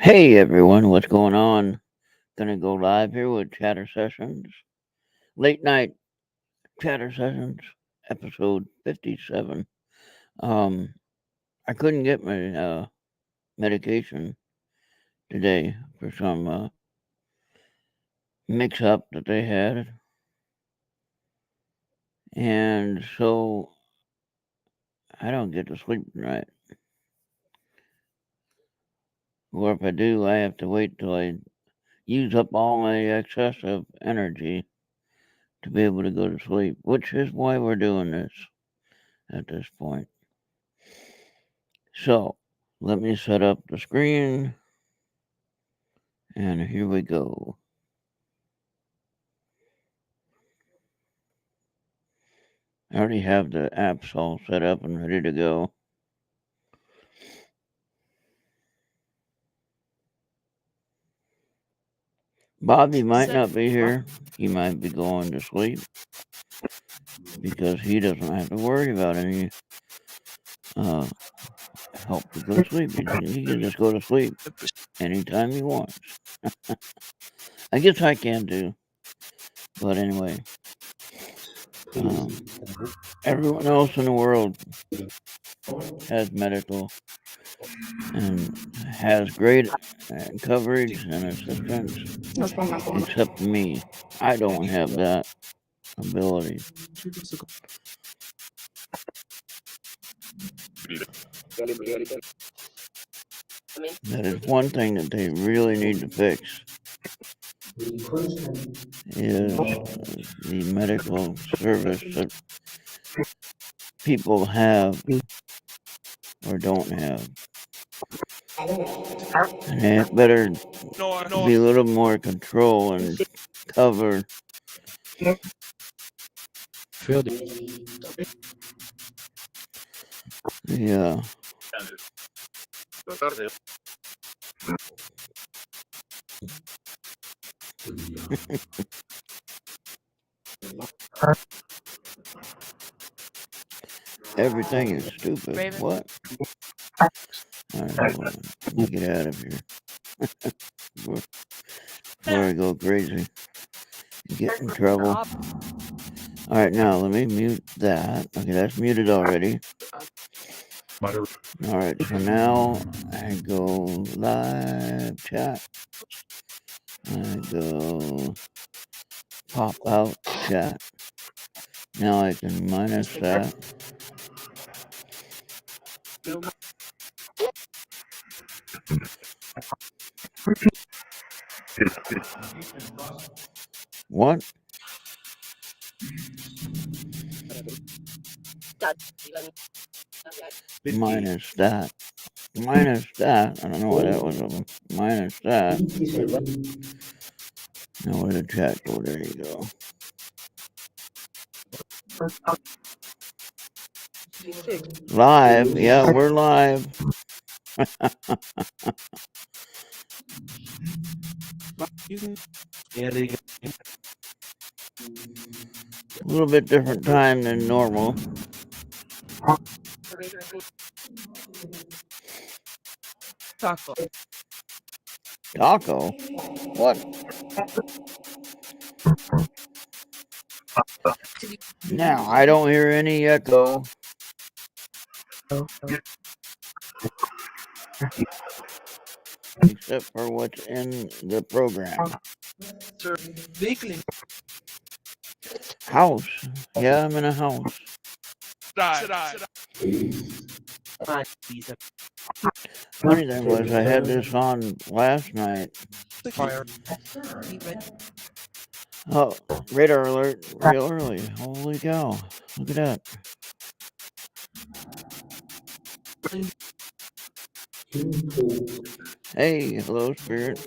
Hey everyone, what's going on? Gonna go live here with Chatter Sessions, late night Chatter Sessions, episode 57. Um, I couldn't get my medication today for some mix up that they had, and so I don't get to sleep tonight. Or if I do, I have to wait till I use up all my excessive energy to be able to go to sleep, which is why we're doing this at this point. So, let me set up the screen, and here we go. I already have the apps all set up and ready to go. Bobby might not be here. He might be going to sleep because he doesn't have to worry about any uh, help to go to sleep. He can just go to sleep anytime he wants. I guess I can too. But anyway, everyone else in the world has medical and has great coverage and assistance, except me. I don't have that ability. That is one thing that they really need to fix is the medical service that people have or don't have. And they better be a little more control and cover. Yeah. Everything is stupid. What? Alright, hold on. Let me get out of here before I go crazy and get in trouble. Alright, now let me mute that. Okay, that's muted already. Alright, so now I go live chat. I go pop out chat. Now I can minus that. What? Minus that. Minus that. I don't know why that was open. Minus that. Now where the chat go? There you go. Live. Yeah, we're live. A little bit different time than normal. Taco? What? Now I don't hear any echo. Except for what's in the program. House. Yeah, I'm in a house. Funny thing was, I had this on last night. Oh, radar alert real early. Holy cow. Look at that. Hey, hello, Spirit.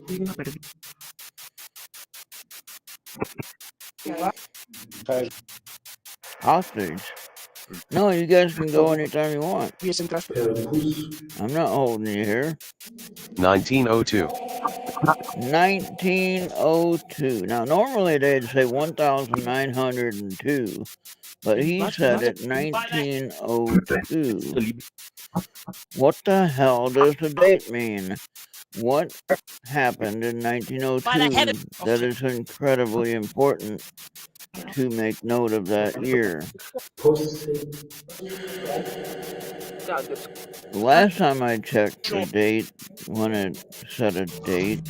Hostage. No, you guys can go anytime you want. Perkus. I'm not holding you here. 1902. 1902. Now, normally they'd say 1902, but he said it 1902. What the hell does the date mean? What happened in 1902 that is incredibly important to make note of that year? Posse. Last time I checked the date, when it set a date,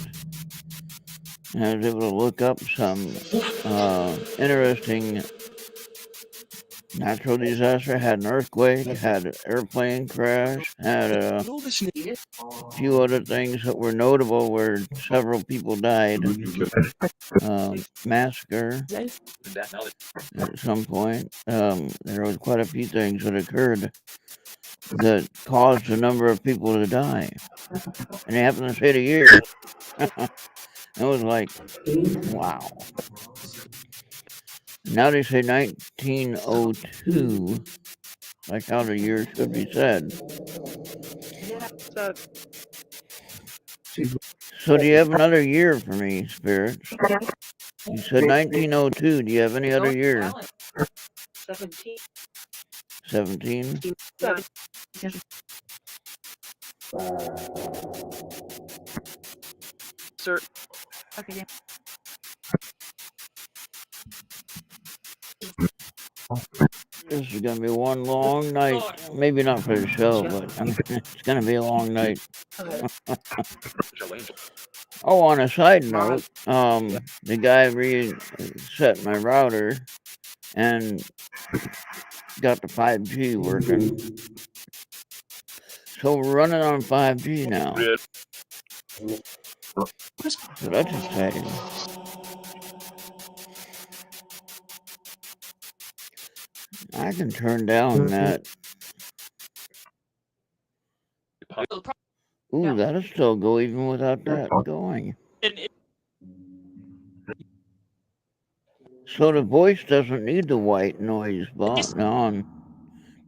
and I was able to look up some interesting natural disaster. Had an earthquake, had an airplane crash, had a few other things that were notable where several people died. Massacre at some point. There was quite a few things that occurred that caused a number of people to die. And they happened to say the year. It was like, wow. Now they say 1902, like how the year should be said. So do you have another year for me, spirits? You said 1902. Do you have any other year? 17? This is gonna be one long night. Maybe not for the show, but I mean, it's gonna be a long night. Oh, on a side note, the guy reset my router and got the 5G working. So we're running on 5G now. So that's exciting. I can turn down that. Ooh, that'll still go even without that going. So the voice doesn't need the white noise button on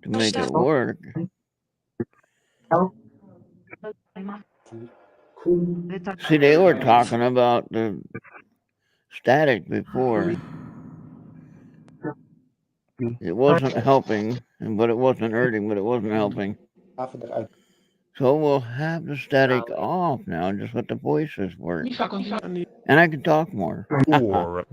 to make it work. See, they were talking about the static before. It wasn't helping, but it wasn't hurting, but it wasn't helping. So we'll have the static off now and just let the voices work. And I can talk more. Der.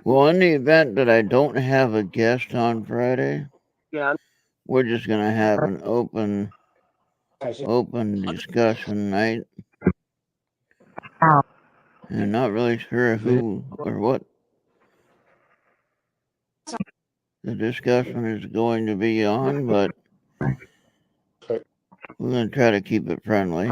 Well, in the event that I don't have a guest on Friday, we're just going to have an open discussion night. And not really sure who or what the discussion is going to be on, but we're going to try to keep it friendly.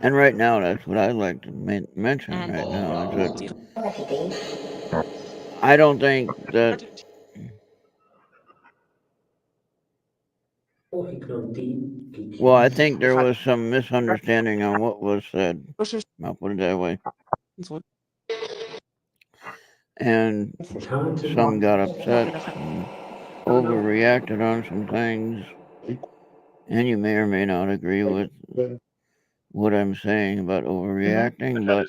And right now, that's what I'd like to mention right now, is that I don't think that... Well, I think there was some misunderstanding on what was said. I'll put it that way. And some got upset and overreacted on some things. And you may or may not agree with what I'm saying about overreacting, but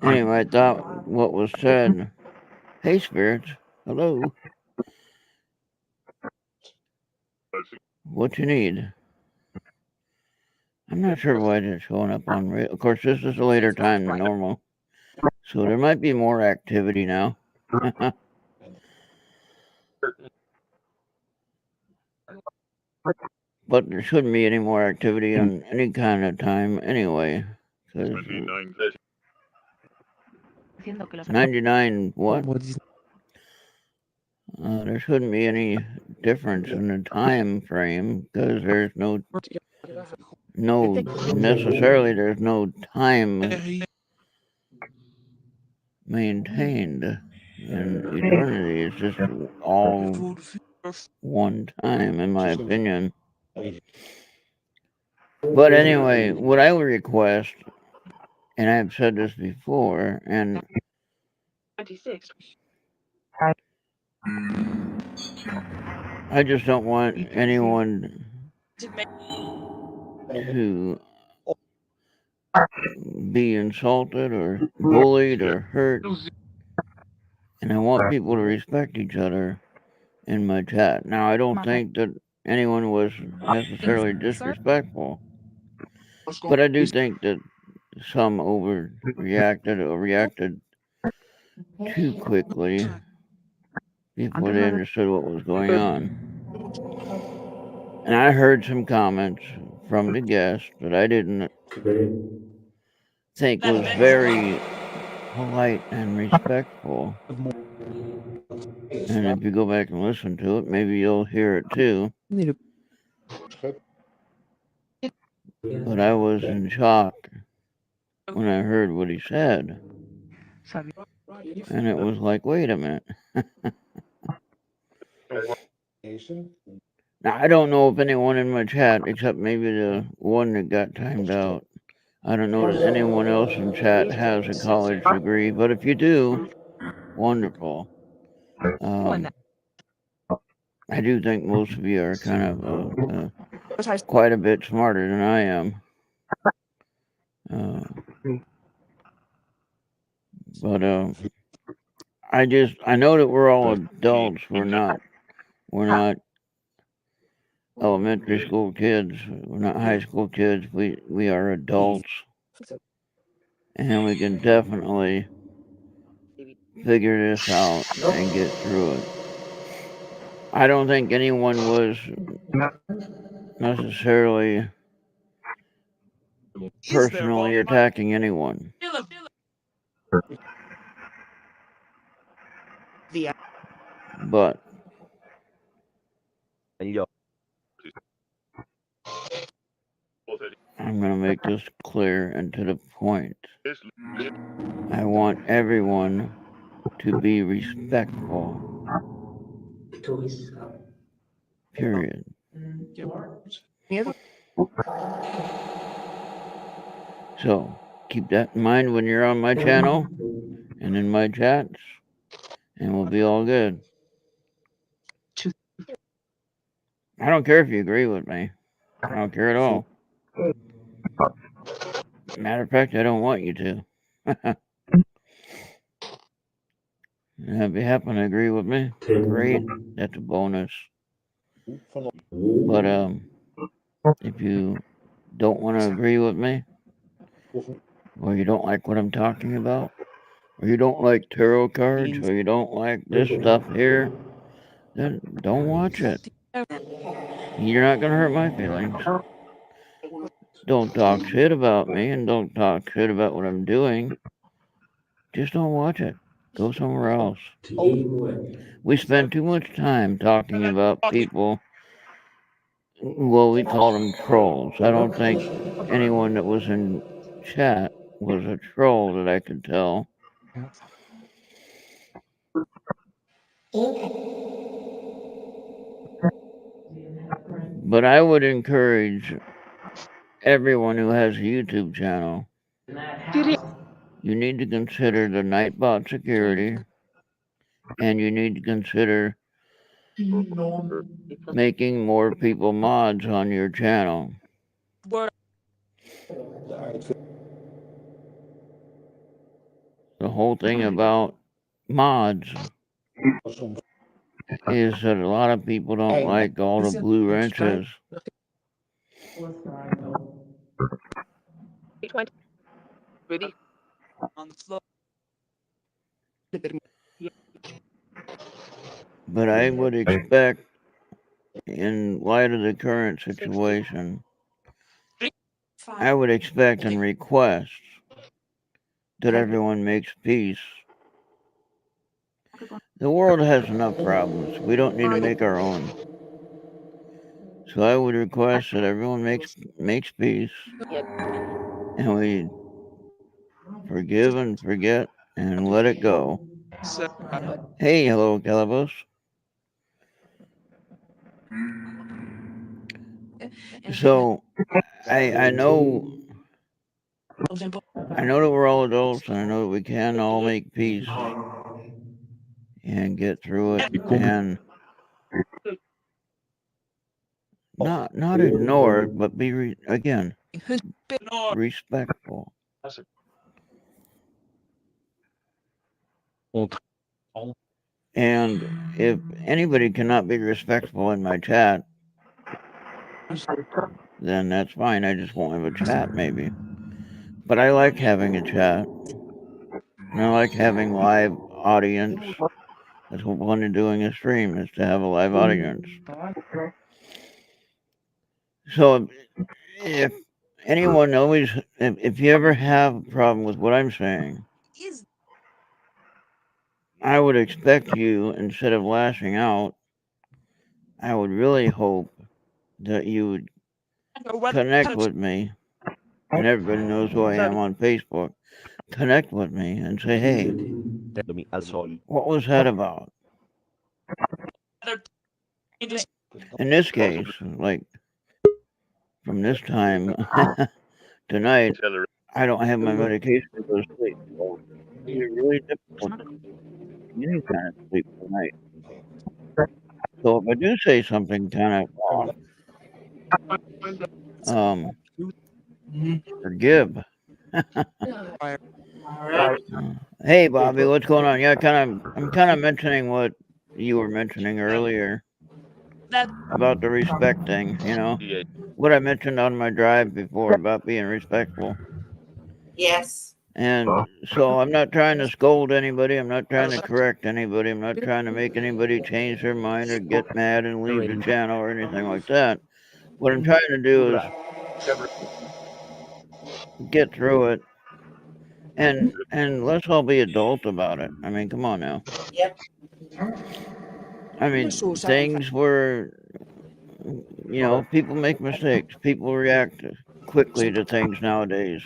anyway, I thought what was said. Hey, spirits. Hello. What you need? I'm not sure why it's showing up on radio. Of course, this is a later time than normal, so there might be more activity now. But there shouldn't be any more activity on any kind of time anyway. 99 what? There shouldn't be any difference in the time frame because there's no necessarily there's no time maintained. in eternity. It's just all one time, in my opinion. But anyway, what I would request, and I've said this before, and I just don't want anyone to be insulted or bullied or hurt. And I want people to respect each other in my chat. Now, I don't think that anyone was necessarily disrespectful, but I do think that some overreacted or reacted too quickly before they understood what was going on. And I heard some comments from the guest that I didn't think was very polite and respectful. And if you go back and listen to it, maybe you'll hear it too. But I was in shock when I heard what he said. And it was like, wait a minute. Now, I don't know if anyone in my chat, except maybe the one that got timed out, I don't know that anyone else in chat has a college degree, but if you do, wonderful. I do think most of you are kind of quite a bit smarter than I am. But I know that we're all adults. We're not elementary school kids. We're not high school kids. We are adults, and we can definitely figure this out and get through it. I don't think anyone was necessarily personally attacking anyone. But I'm going to make this clear and to the point. I want everyone to be respectful. Period. So keep that in mind when you're on my channel and in my chats, and we'll be all good. I don't care if you agree with me. I don't care at all. Matter of fact, I don't want you to. If you happen to agree with me, great. That's a bonus. But if you don't want to agree with me, or you don't like what I'm talking about, or you don't like tarot cards, or you don't like this stuff here, then don't watch it. You're not going to hurt my feelings. Don't talk shit about me and don't talk shit about what I'm doing. Just don't watch it. Go somewhere else. We spend too much time talking about people. Well, we call them trolls. I don't think anyone that was in chat was a troll that I could tell. But I would encourage everyone who has a YouTube channel, you need to consider the Nightbot security, and you need to consider making more people mods on your channel. The whole thing about mods is that a lot of people don't like all the blue wrenches. But I would expect, in light of the current situation, I would expect and request that everyone makes peace. The world has enough problems. We don't need to make our own. So I would request that everyone makes peace, and we forgive and forget and let it go. Hey, hello, Calabos. So I know that we're all adults, and I know that we can all make peace and get through it, and not ignore it, but be again respectful. And if anybody cannot be respectful in my chat, then that's fine. I just won't have a chat, maybe. But I like having a chat, and I like having live audience. That's what one of doing a stream is to have a live audience. So if anyone always, if you ever have a problem with what I'm saying, I would expect you, instead of lashing out, I would really hope that you would connect with me, and everybody knows who I am on Facebook. Connect with me and say, hey, what was that about? In this case, like from this time tonight, I don't have my medication to go to sleep. So it's really difficult to get any kind of sleep tonight. So if I do say something kind of off, forgive. Hey, Bobby, what's going on? Yeah, I'm kind of mentioning what you were mentioning earlier about the respect thing. What I mentioned on my drive before about being respectful. Yes. And so I'm not trying to scold anybody. I'm not trying to correct anybody. I'm not trying to make anybody change their mind or get mad and leave the channel or anything like that. What I'm trying to do is get through it, and let's all be adult about it. I mean, come on now. Yep. I mean, things were, people make mistakes. People react quickly to things nowadays.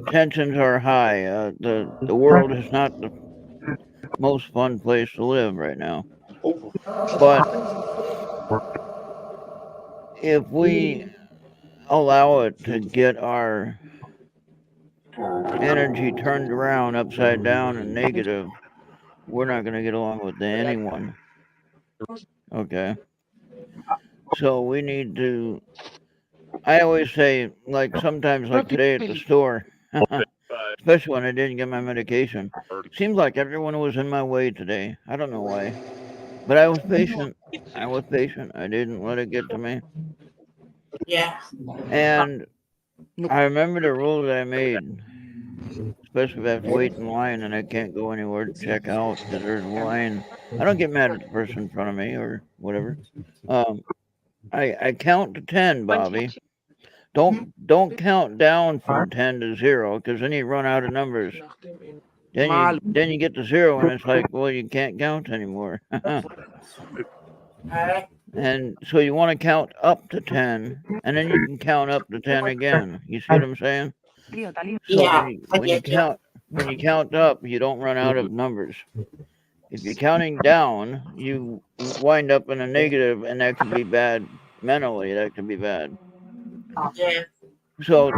Tensions are high. The world is not the most fun place to live right now. But if we allow it to get our energy turned around upside down and negative, we're not going to get along with anyone. Okay. So we need to. I always say, like sometimes, like today at the store, especially when I didn't get my medication, seems like everyone was in my way today. I don't know why. But I was patient. I didn't let it get to me. Yeah. And I remember the rule that I made, especially if I have to wait in line and I can't go anywhere to check out because there's a line. I don't get mad at the person in front of me or whatever. I count to 10, Bobby. Don't count down from 10 to 0 because then you run out of numbers. Then you get to 0 and it's like, well, you can't count anymore. Alright. And so you want to count up to 10, and then you can count up to 10 again. You see what I'm saying? So Yeah, when you count up, you don't run out of numbers. If you're counting down, you wind up in a negative, and that could be bad mentally. That could be bad. Yeah. So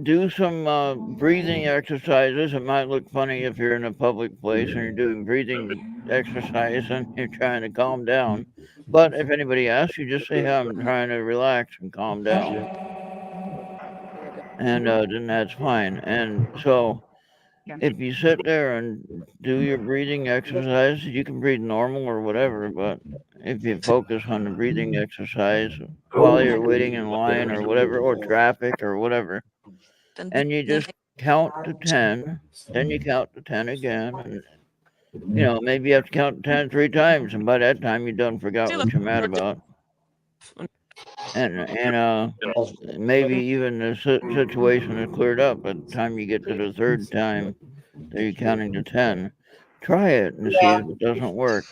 do some breathing exercises. It might look funny if you're in a public place and you're doing breathing exercise and you're trying to calm down. But if anybody asks, you just say, hey, I'm trying to relax and calm down. And then that's fine. And so if you sit there and do your breathing exercise, you can breathe normal or whatever. But if you focus on the breathing exercise while you're waiting in line or whatever, or traffic or whatever, and you just count to 10, then you count to 10 again, and maybe you have to count to 10 3 times, and by that time you done forgot what you're mad about, and maybe even the situation is cleared up by the time you get to the third time that you're counting to 10. Try it and see if it doesn't work.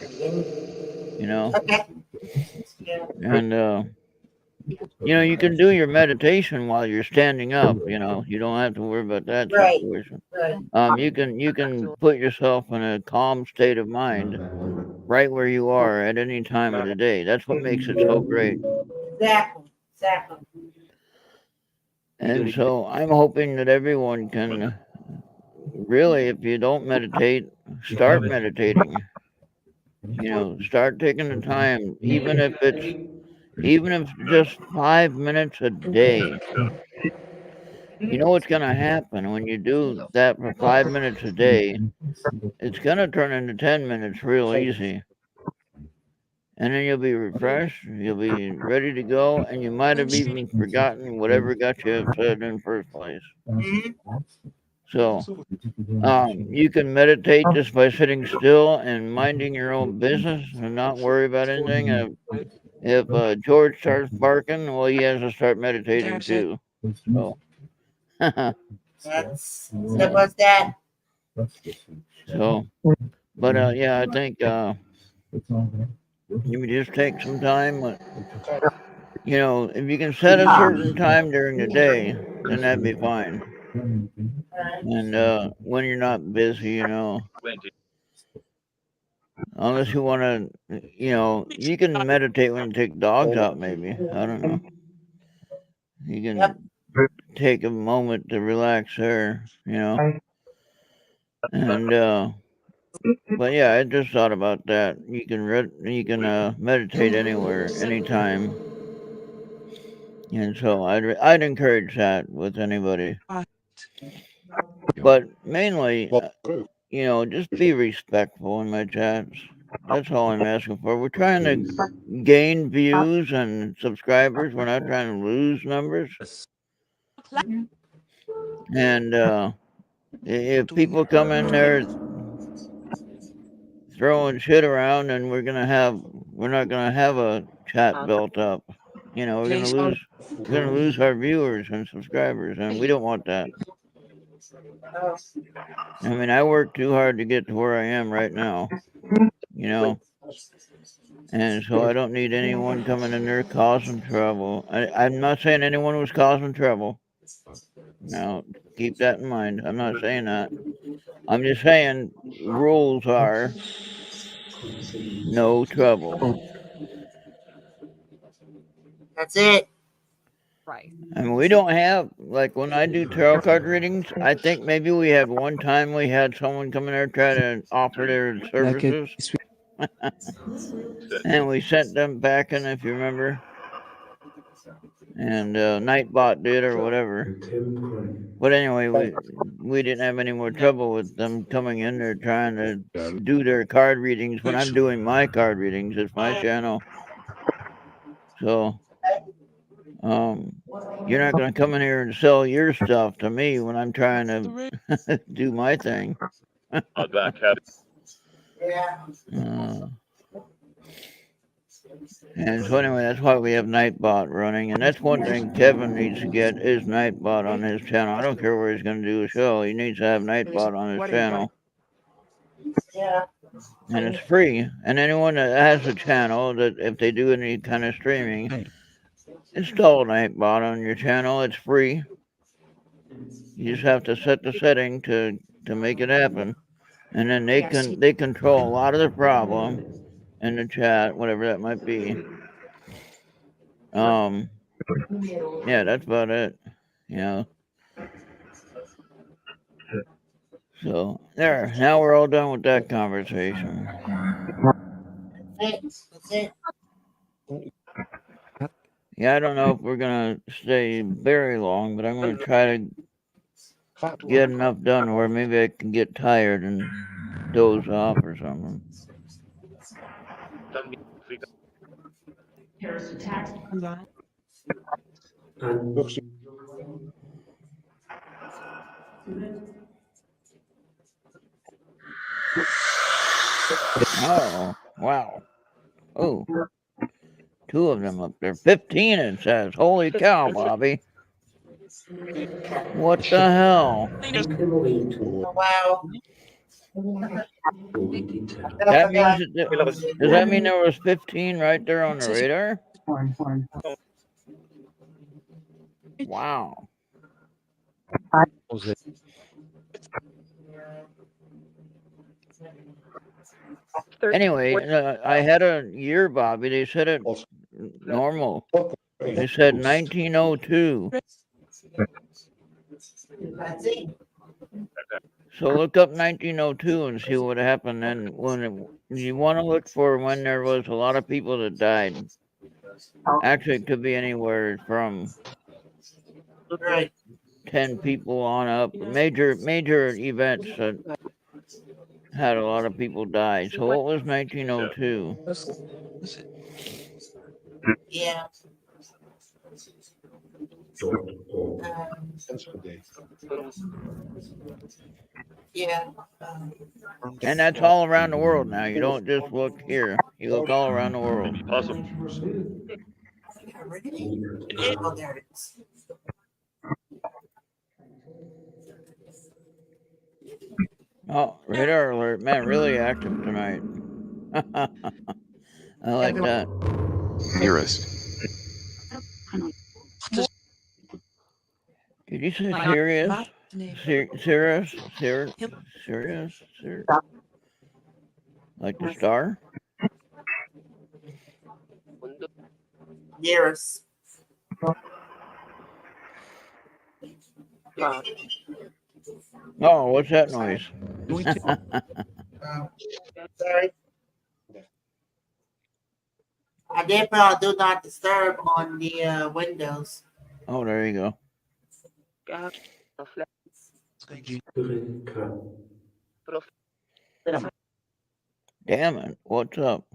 Okay. Yeah. And you can do your meditation while you're standing up. You don't have to worry about that Right. situation. Right. You can put yourself in a calm state of mind right where you are at any time of the day. That's what makes it so great. Exactly. Exactly. And so I'm hoping that everyone can really, if you don't meditate, start meditating. Start taking the time, even if just 5 minutes a day. You know what's going to happen when you do that for 5 minutes a day? It's going to turn into 10 minutes real easy. And then you'll be refreshed, you'll be ready to go, and you might have even forgotten whatever got you upset in the first place. Mhm. So, you can meditate just by sitting still and minding your own business and not worry about anything. If George starts barking, well, he has to start meditating too. So, That's that was that. so, but yeah, I think you just take some time. If you can set a certain time during the day, then that'd be fine. And when you're not busy, unless you want to, you can meditate when you take dogs out. Maybe I don't know. You can Yep. take a moment to relax there. And but yeah, I just thought about that. You can meditate anywhere, anytime, and so I'd encourage that with anybody. But mainly, just be respectful in my chats. That's all I'm asking for. We're trying to gain views and subscribers. We're not trying to lose numbers. And if people come in there throwing shit around, and we're not gonna have a chat built up. We're gonna lose our viewers and subscribers, and we don't want that. Oh, I mean, I worked too hard to get to where I am right now. And so I don't need anyone coming in there causing trouble. I'm not saying anyone was causing trouble. Now, keep that in mind. I'm not saying that. I'm just saying rules are no trouble. that's it. I mean, we don't have, like, when I do tarot card readings, I think maybe we had one time we had someone come in there try to offer their services. And we sent them back in, if you remember. And Nightbot did or whatever. But anyway, we didn't have any more trouble with them coming in there trying to do their card readings when I'm doing my card readings. It's my channel. So, you're not going to come in here and sell your stuff to me when I'm trying to do my thing. Yeah. And so anyway, that's why we have Nightbot running, and that's one thing Kevin needs to get is Nightbot on his channel. I don't care where he's going to do a show; he needs to have Nightbot on his channel, Yeah. and it's free. And anyone that has a channel that if they do any kind of streaming, install Nightbot on your channel. It's free. You just have to set the setting to make it happen, and then they control a lot of the problem in the chat, whatever that might be. Yeah, that's about it. So there. Now we're all done with that conversation. Thanks. That's it. Yeah, I don't know if we're gonna stay very long, but I'm gonna try to get enough done where maybe I can get tired and doze off or something. Oh, wow. Oh, two of them up there. 15 it says. Holy cow, Bobby. What the hell? Oh, wow. That means does that mean there was 15 right there on the radar? Wow. Anyway, I had a year, Bobby. They said it normal. They said 1902. That's it. So look up 1902 and see what happened. And you want to look for when there was a lot of people that died. Actually, it could be anywhere from Right. 10 people on up. Major events that had a lot of people die. So what was 1902? Yeah. .org. Yeah. And that's all around the world now. You don't just look here. You look all around the world. Yeah, really? Oh, there it is. Oh, radar alert. Man, really active tonight. I like that. Nearest. Did you say serious? Serious? Like the star? Nearest. Oh, what's that noise? Sorry. I did put do not disturb on the windows. Oh, there you go. Eureka. Damn it. What's up?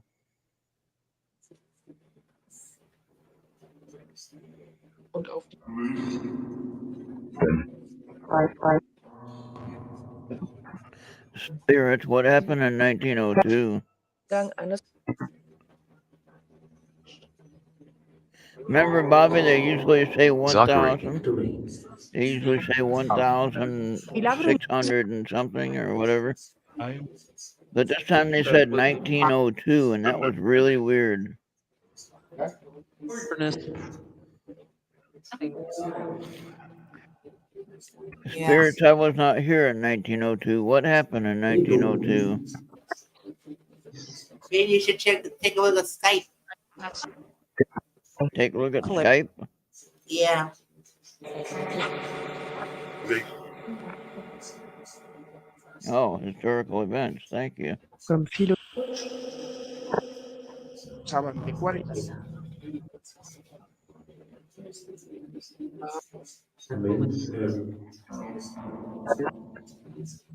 Spirits, what happened in 1902? Remember, Bobby, they usually say 1,000. They usually say 1,600 and something or whatever. But this time they said 1902, and that was really weird. Spirits, I was not here in 1902. What happened in 1902? Maybe you should take a look at Skype. Take a look at Skype. Yeah. Oh, historical events. Thank you. Men's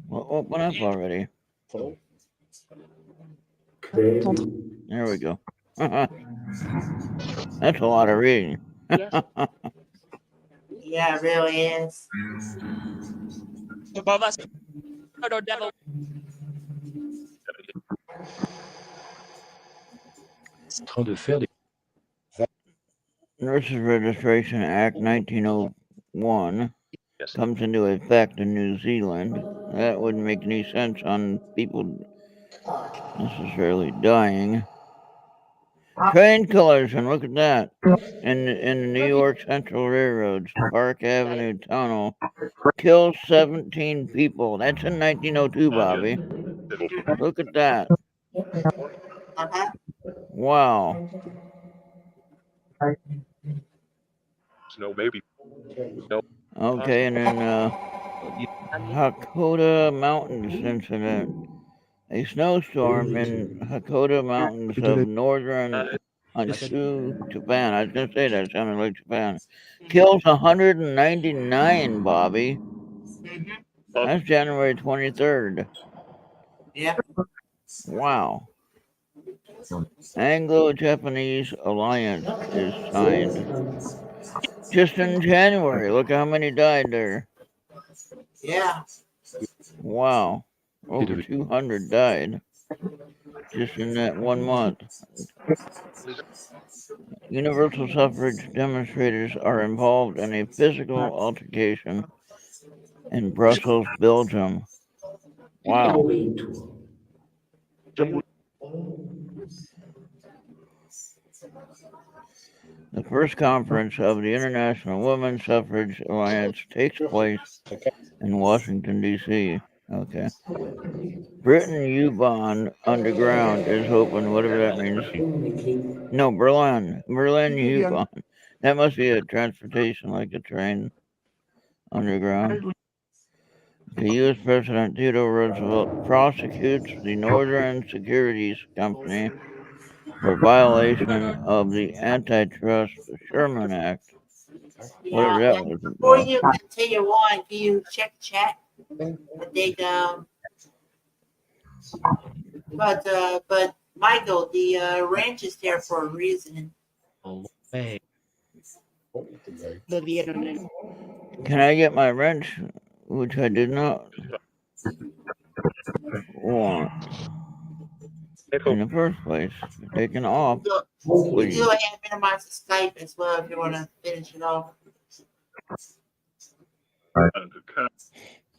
Well, open up already. Query. There we go. That's a lot of reading. Yeah, it really is. Nurses Registration Act 1901 comes into effect in New Zealand. That wouldn't make any sense on people necessarily dying. Train collision, look at that. In the New York Central Railroad's Park Avenue Tunnel, kills 17 people. That's in 1902, Bobby. Look at that. Uh-huh. Wow. Okay, and then Hakota Mountains incident. A snowstorm in Hakota Mountains of northern Honshu, Japan. I was going to say that. It sounded like Japan. Kills 199, Bobby. Mm-hmm. That's January 23rd. Yeah. Wow. Anglo-Japanese alliance is signed. Just in January. Look how many died there. Yeah. Wow. Over 200 died just in that 1 month. Universal suffrage demonstrators are involved in a physical altercation in Brussels, Belgium. Wow. The first conference of the International Women's Suffrage Alliance takes place in Washington, D.C. Okay. Britain U-Bahn Underground is open, whatever that means. No, Berlin. Berlin U-Bahn. That must be a transportation like a train underground. The U.S. President Theodore Roosevelt prosecutes the Northern Securities Company for violation of the Antitrust Sherman Act. Whatever Yeah. that was Before about. you continue on, can you check chat? I think, but Michael, the ranch is there for a reason. Can I get my wrench, which I did not want in the first place, taken off? So, What you do can you, go ahead and minimize the Skype as well if you want to finish it off.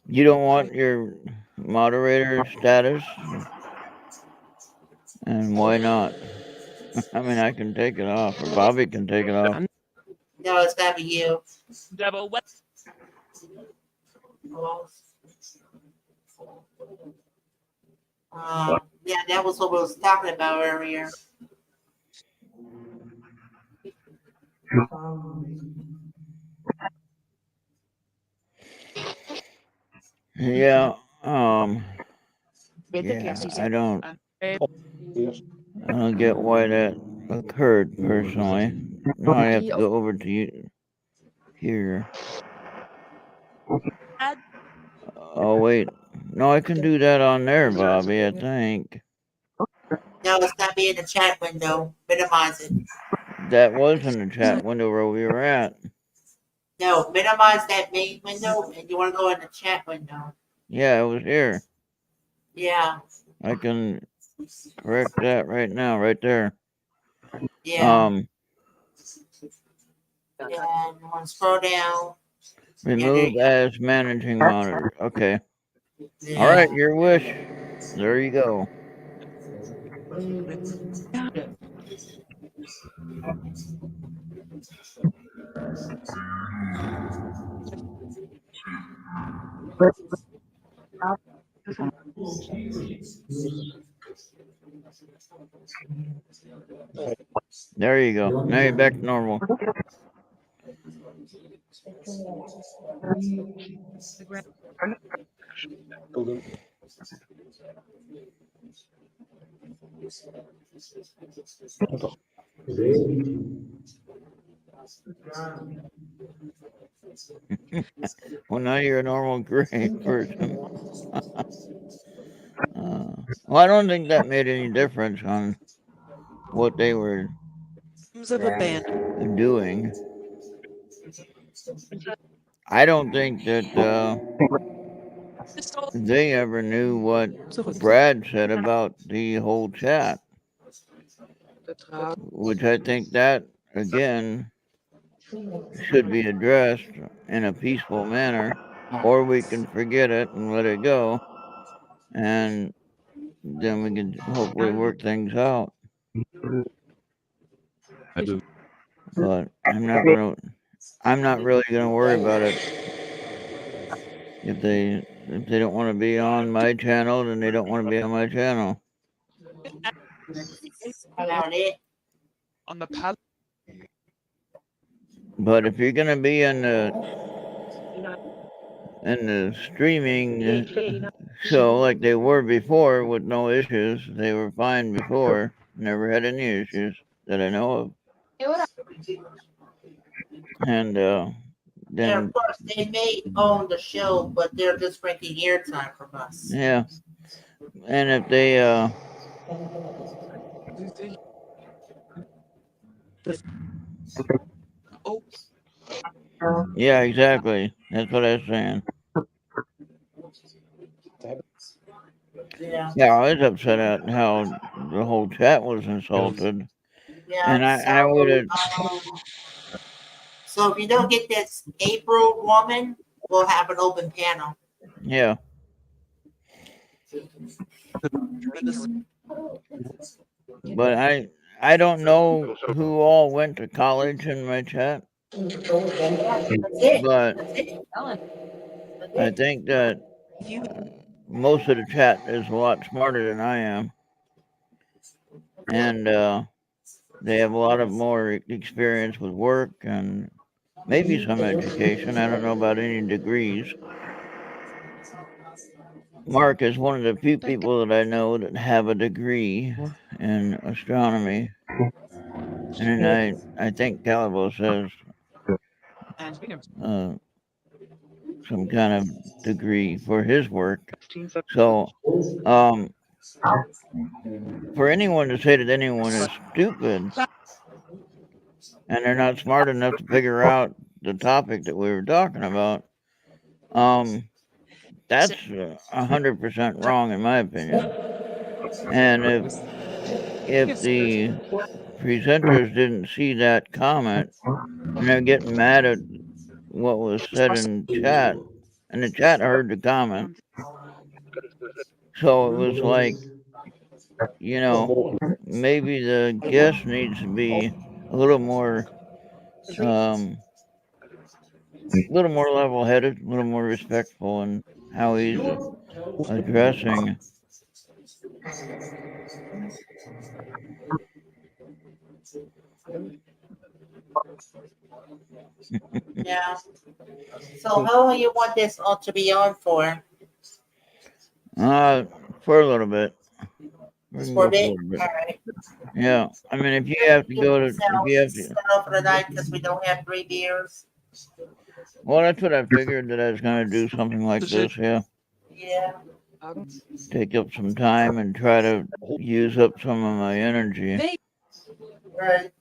you don't want your moderator status? And why not? I mean, I can take it off, or Bobby can take it off. No, it's gotta be you. Yeah, that was what we was talking about earlier. Yeah, yeah, I don't get why that occurred personally. Now I have to go over to you here. Oh wait, no, I can do that on there, Bobby. I think No, it's gotta be in the chat window. Minimize it. that was in the chat window where we were at. No, minimize that main window, and you want to go in the chat window. Yeah, it was here. Yeah, I can correct that right now, right there. yeah. And you want to scroll down. Remove Yeah, as managing monitor. Okay. yeah. All right, your wish. There you go. There you go. Now you're back to normal. Well, now you're a normal gray person. Well, I don't think that made any difference on what they were doing. I don't think that they ever knew what Brad said about the whole chat, which I think that, again, should be addressed in a peaceful manner, or we can forget it and let it go, and then we can hopefully work things out. But I'm not really gonna worry about it. If they don't want to be on my channel, then they don't want to be on my channel. That's about it. But if you're gonna be in the streaming show like they were before with no issues, they were fine before. Never had any issues that I know of. And Yeah, then of course, they may own the show, but they're just renting airtime from us. yeah, and if they yeah, exactly. That's what I was saying. Yeah. Yeah, I was upset at how the whole chat was insulted, Yeah. and I would have So if you don't get this April woman, we'll have an open panel. yeah. But I don't know who all went to college in my chat, That's it. but That's it. I think that most of the chat is a lot smarter than I am, and they have a lot of more experience with work and maybe some education. I don't know about any degrees. Mark is one of the few people that I know that have a degree in astronomy, and I think Calabo says some kind of degree for his work. So, for anyone to say that anyone is stupid and they're not smart enough to figure out the topic that we were talking about, that's 100% wrong in my opinion. And if the presenters didn't see that comment and they're getting mad at what was said in chat, and the chat heard the comment, so it was like, maybe the guest needs to be a little more level-headed, a little more respectful in how he's addressing. Yeah. So how long you want this all to be on for? For a little bit. We can For a go bit? for a bit. All right. Yeah, I mean, if you have to go to, if you have to, Settle for the night because we don't have 3 beers. well, that's what I figured that I was going to do something like this. Yeah, Yeah. take up some time and try to use up some of my energy. Right.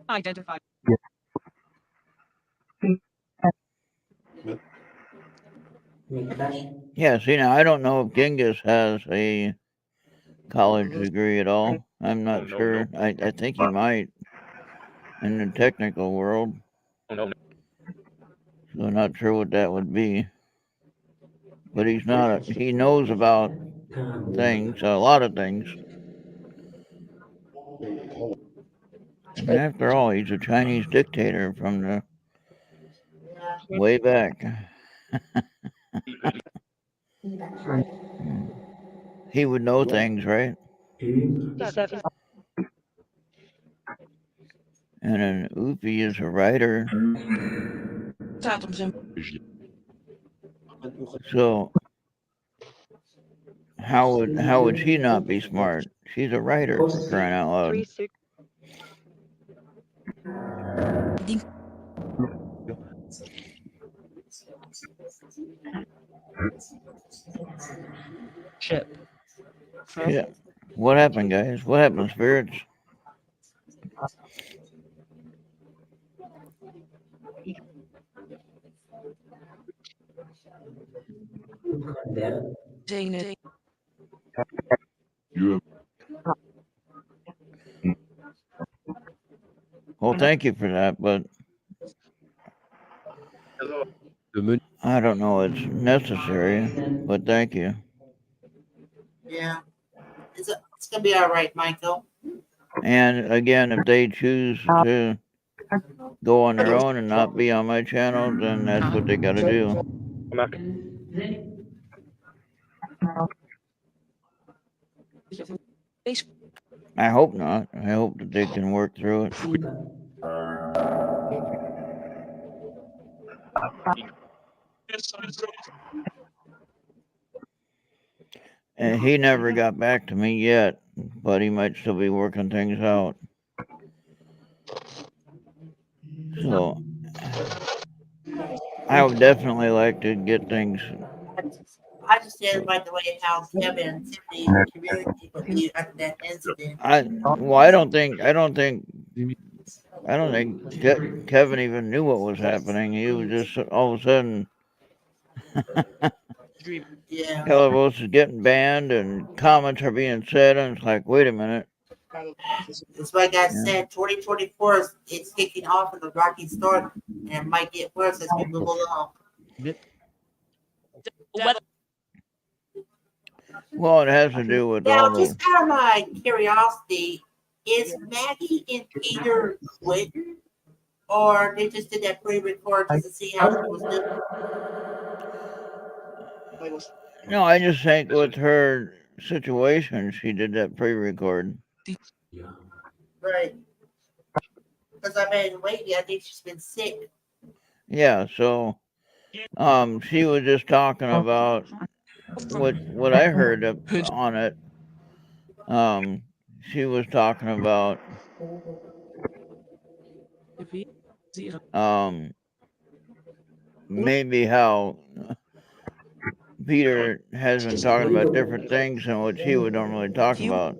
Identify. Yeah, see, now I don't know if Genghis has a college degree at all. I'm not sure. I think he might in the technical world. So not sure what that would be. But he's not. He knows about things, a lot of things. And after all, he's a Chinese dictator from the way back. He would know things, right? And then Oopie is a writer. So how would she not be smart? She's a writer, for crying out loud. Ship. Yeah. What happened, guys? What happened, spirits? Well, thank you for that, but I don't know it's necessary, but thank you. Yeah. It's going to be all right, Michael. And again, if they choose to go on their own and not be on my channel, then that's what they got to do. I hope not. I hope that they can work through it. And he never got back to me yet, but he might still be working things out. So I would definitely like to get things. I just didn't like the way how Kevin and Tiffany communicated with you after that incident. I don't think Kevin even knew what was happening. He was just all of a sudden, Yeah. Calabos is getting banned and comments are being said, and it's like, wait a minute, That's why I said 2024 it's kicking off with a rocky start, and it might get worse as we move along. Well, it has to do with Now, all just the. out of my curiosity, is Maggie and Peter quitting, or they just did that pre-record just to see how she was doing? No, I just think with her situation, she did that pre-record. Yeah. Right. Because I've been waiting. I think she's been sick. Yeah, so she was just talking about what I heard on it. She was talking about maybe how Peter has been talking about different things than what she would normally talk about.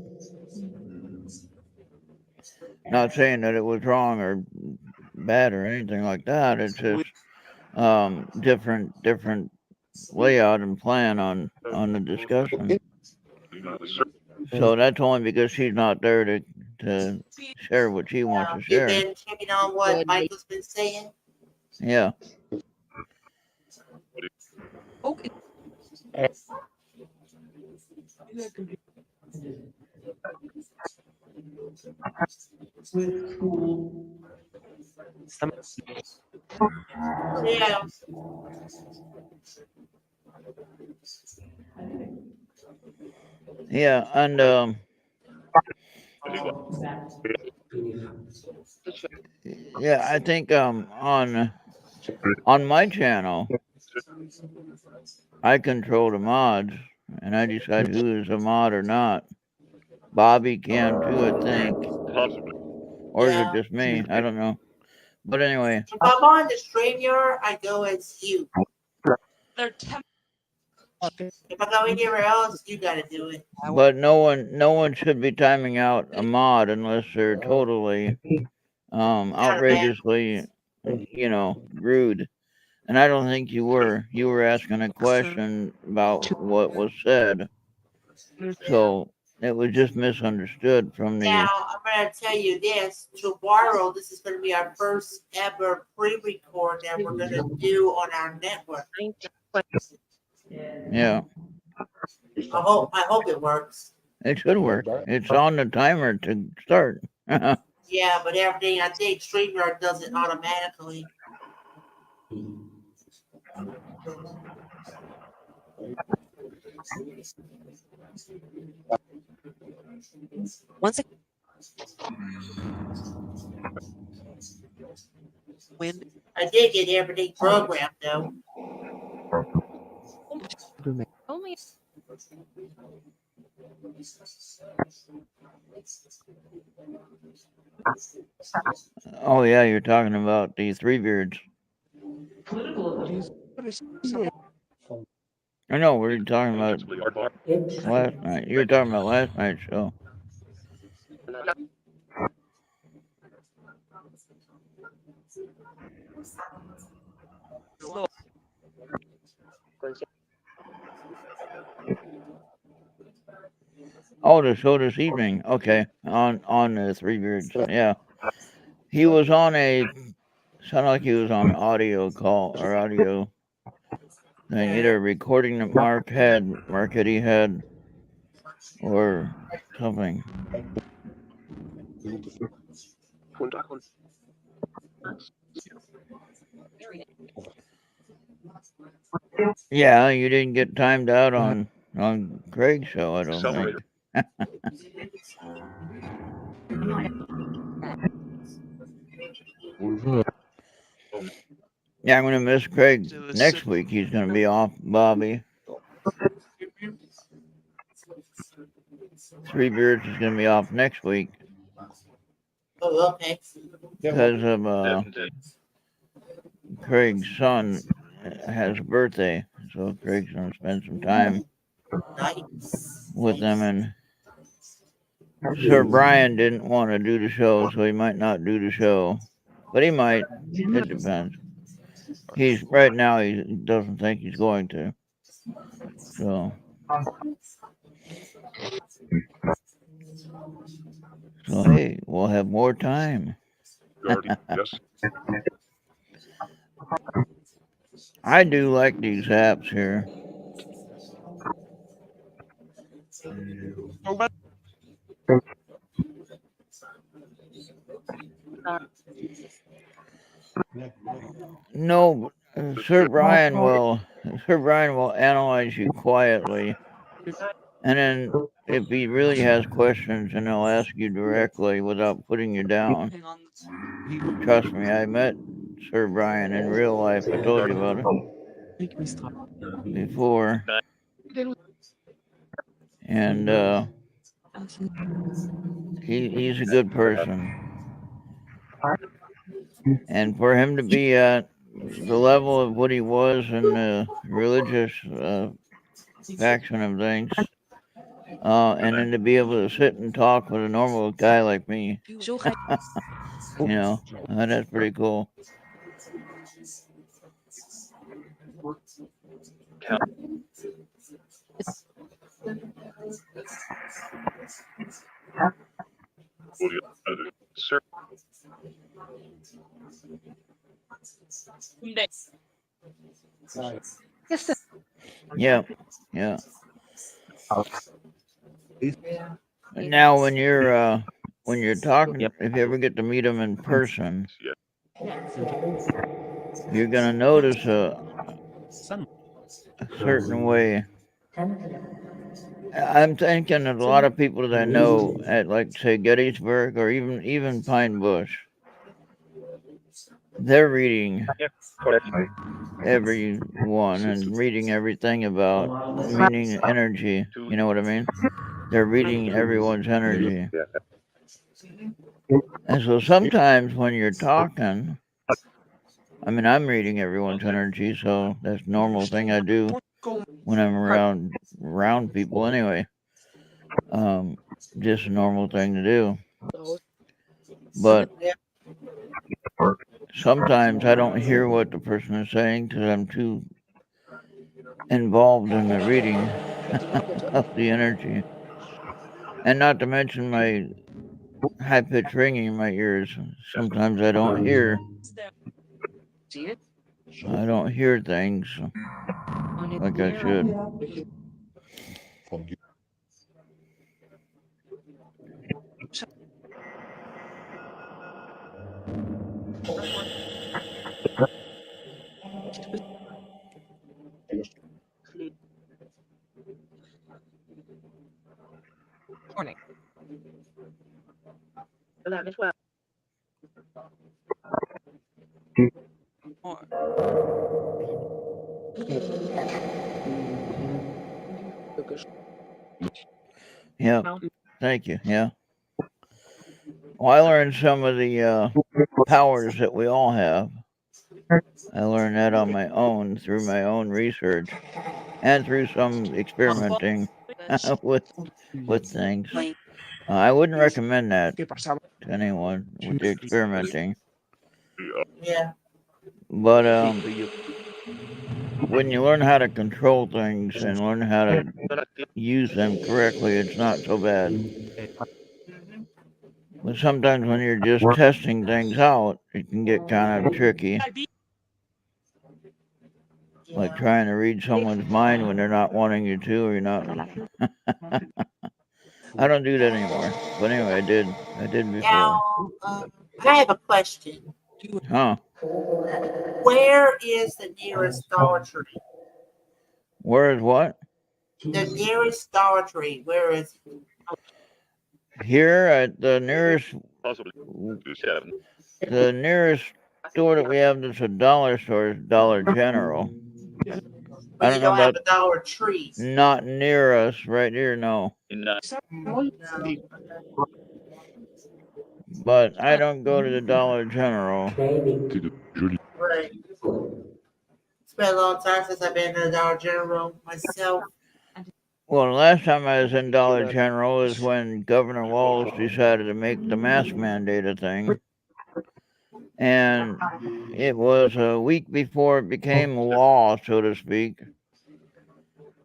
Not saying that it was wrong or bad or anything like that. It's just different layout and plan on the discussion. So that's only because she's not there to share what she wants to You've share. been checking on what Michael's been saying. Yeah. Yeah. Yeah, and yeah, I think on my channel I control the mods and I decide who is a mod or not. Bobby can too, I think. Or is it Yeah. just me? I don't know. But anyway. If I'm on the StreamYard, I go as you. If I go anywhere else, you gotta do it. But no one should be timing out a mod unless they're totally outrageously rude. And I don't think you were. You were asking a question about what was said. So it was just misunderstood from the. Now, I'm going to tell you this. Tomorrow, this is going to be our first ever pre-record that we're going to do on our network. Yeah. I hope it works. It should work. It's on the timer to start. Yeah, but everything, I think StreamYard does it automatically. I did get everything programmed, though. Oh yeah, you're talking about the Three Beards. I know what are you talking about last night. You were talking about last night's show. Oh, the show this evening. Okay, on the Three Beards. Yeah, he was on a. Sounded like he was on an audio call or audio thing, either a recording that Mark Eddie had, or something. Yeah, you didn't get timed out on Craig's show, I don't think. Yeah, I'm gonna miss Craig next week. He's gonna be off, Bobby. Three Beards is gonna be off next week. Oh, okay. Because of Craig's son has a birthday, so Craig's gonna spend some time with them. And Sir Brian didn't want to do the show, so he might not do the show, but he might. It depends. He's right now. He doesn't think he's going to. So. So hey, we'll have more time. Yes. I do like these apps here. No, Sir Brian will analyze you quietly, and then if he really has questions, then he'll ask you directly without putting you down. Trust me, I met Sir Brian in real life. I told you about it before, and he's a good person. And for him to be at the level of what he was in the religious faction of things, and then to be able to sit and talk with a normal guy like me, that's pretty cool. Sir. Yeah. Now, when you're talking, if you ever get to meet him in person, you're gonna notice a certain way. I'm thinking of a lot of people that I know at, like, say, Gettysburg or even Pine Bush. They're reading everyone and reading everything about meaning energy. You know what I mean? They're reading everyone's energy. And so sometimes when you're talking, I mean, I'm reading everyone's energy, so that's a normal thing I do when I'm around people anyway. Just a normal thing to do. But sometimes I don't hear what the person is saying because I'm too involved in the reading of the energy. And not to mention my high-pitched ringing in my ears. Sometimes I don't hear things like I should. Yeah. Thank you. Yeah. Well, I learned some of the powers that we all have. I learned that on my own through my own research and through some experimenting with things. I wouldn't recommend that to anyone with the experimenting. Yeah. But when you learn how to control things and learn how to use them correctly, it's not so bad. Mhm. But sometimes when you're just testing things out, it can get kind of tricky. Like trying to read someone's mind when they're not wanting you to, or you're not. I don't do that anymore. But anyway, I did before. Now, I have a question. Huh? Where is the nearest Dollar Tree? Where is what? The nearest Dollar Tree. Where is it? Here at the nearest store that we have that's a dollar store is Dollar General. But you don't have a Dollar Tree. Not near us, right here, no. No. But I don't go to the Dollar General. Right. It's been a long time since I've been to the Dollar General myself. Well, the last time I was in Dollar General is when Governor Walz decided to make the mask mandate a thing. And it was a week before it became law, so to speak.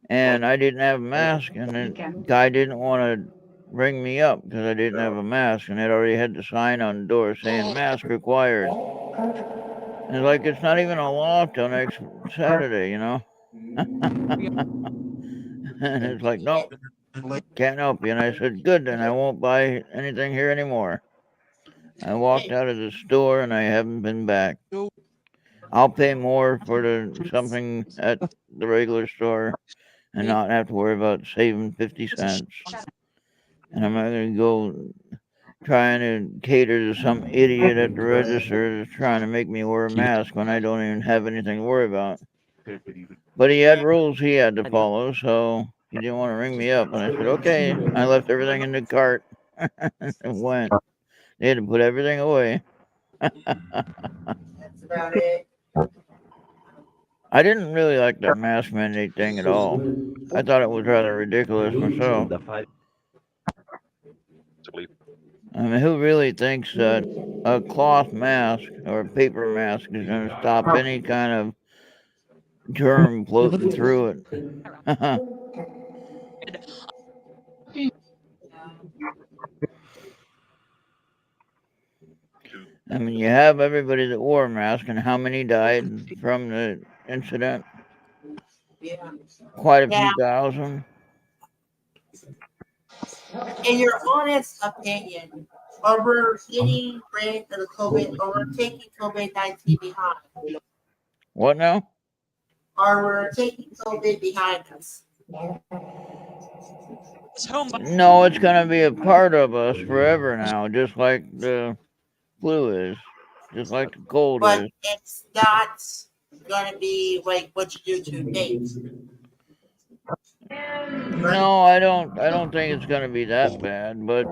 And I didn't have a mask, and the guy didn't want to ring me up because I didn't have a mask, and it already had the sign on the door saying mask required. And it's like, it's not even a law till next Saturday, you know? And it's like, nope, can't help you. And I said, good, then I won't buy anything here anymore. I walked out of the store and I haven't been back. I'll pay more for something at the regular store and not have to worry about saving 50 cents. And I'm not going to go trying to cater to some idiot at the register that's trying to make me wear a mask when I don't even have anything to worry about. But he had rules he had to follow, so he didn't want to ring me up. And I said, okay. I left everything in the cart and went. They had to put everything away. That's about it. I didn't really like that mask mandate thing at all. I thought it was rather ridiculous myself. I mean, who really thinks that a cloth mask or a paper mask is going to stop any kind of germ floating through it? I mean, you have everybody that wore a mask, and how many died from the incident? Yeah. Quite a Now, few thousand. in your honest opinion, are we getting rid of the COVID, or we're taking COVID-19 behind? What now? Are we taking COVID behind us? No, it's going to be a part of us forever now, just like the flu is, just like the cold But is. it's not going to be like what you do to date, right? No, I don't think it's going to be that bad, but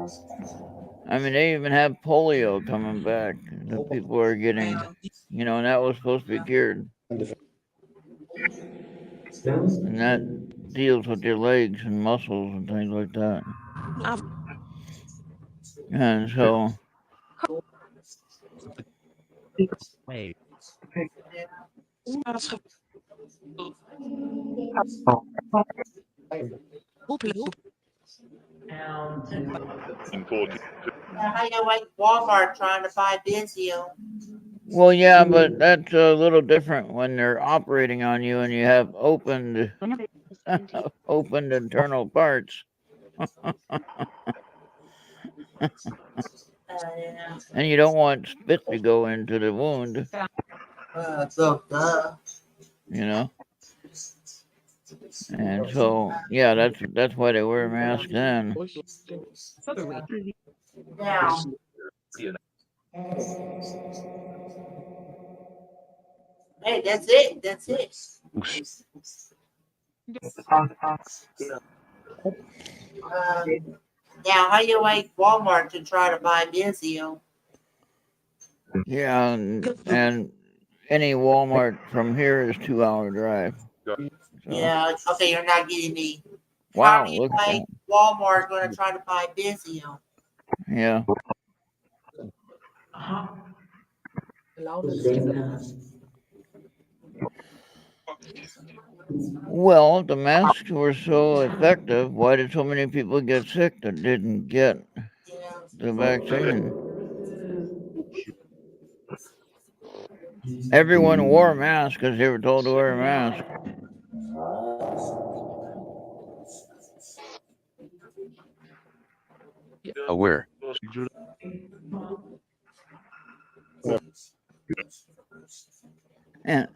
I mean, they even have polio coming back that people are getting, and that was supposed to be cured. And that deals with your legs and muscles and things like that. And so, How you like Walmart trying to buy Benzio? well, yeah, but that's a little different when they're operating on you and you have opened internal parts. Yeah. And you don't want spit to go into the wound, So, you know. And so, yeah, that's why they wear a mask then. now, hey, that's it. That's it. Now, how you like Walmart to try to buy Benzio? Yeah, and any Walmart from here is 2-hour drive. So, Yeah, okay, you're not getting me. How wow, do you look at like that. Walmart going to try to buy Benzio? Yeah. Well, if the masks were so effective, why did so many people get sick that didn't get Yeah. the vaccine? Everyone wore a mask because they were told to wear a mask. Aware. Yeah.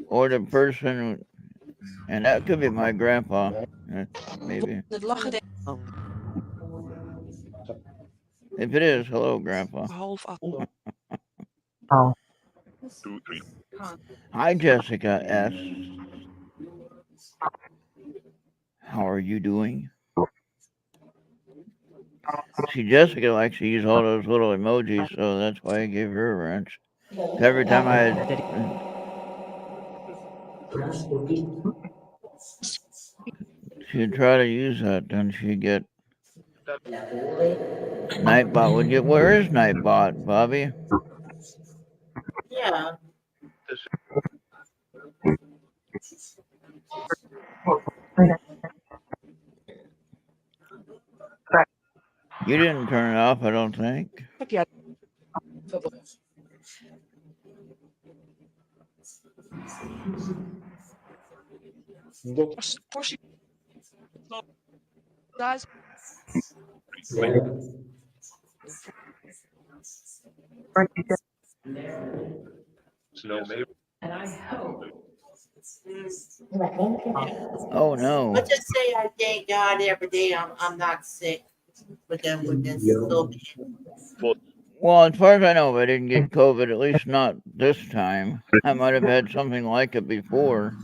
Or the person, and that could be my grandpa, maybe. If it is, hello, grandpa. Hi, Jessica S. How are you doing? See, Jessica likes to use all those little emojis, so that's why I gave her a wrench. Every time she'd try to use that, then she'd get Nightbot. Where is Nightbot, Bobby? Yeah. You didn't turn it off, I don't think. When Oh no. Let's just say I thank God every day I'm not sick with them with this yeah, COVID. Well, as far as I know, I didn't get COVID, at least not this time. I might have had something like it before.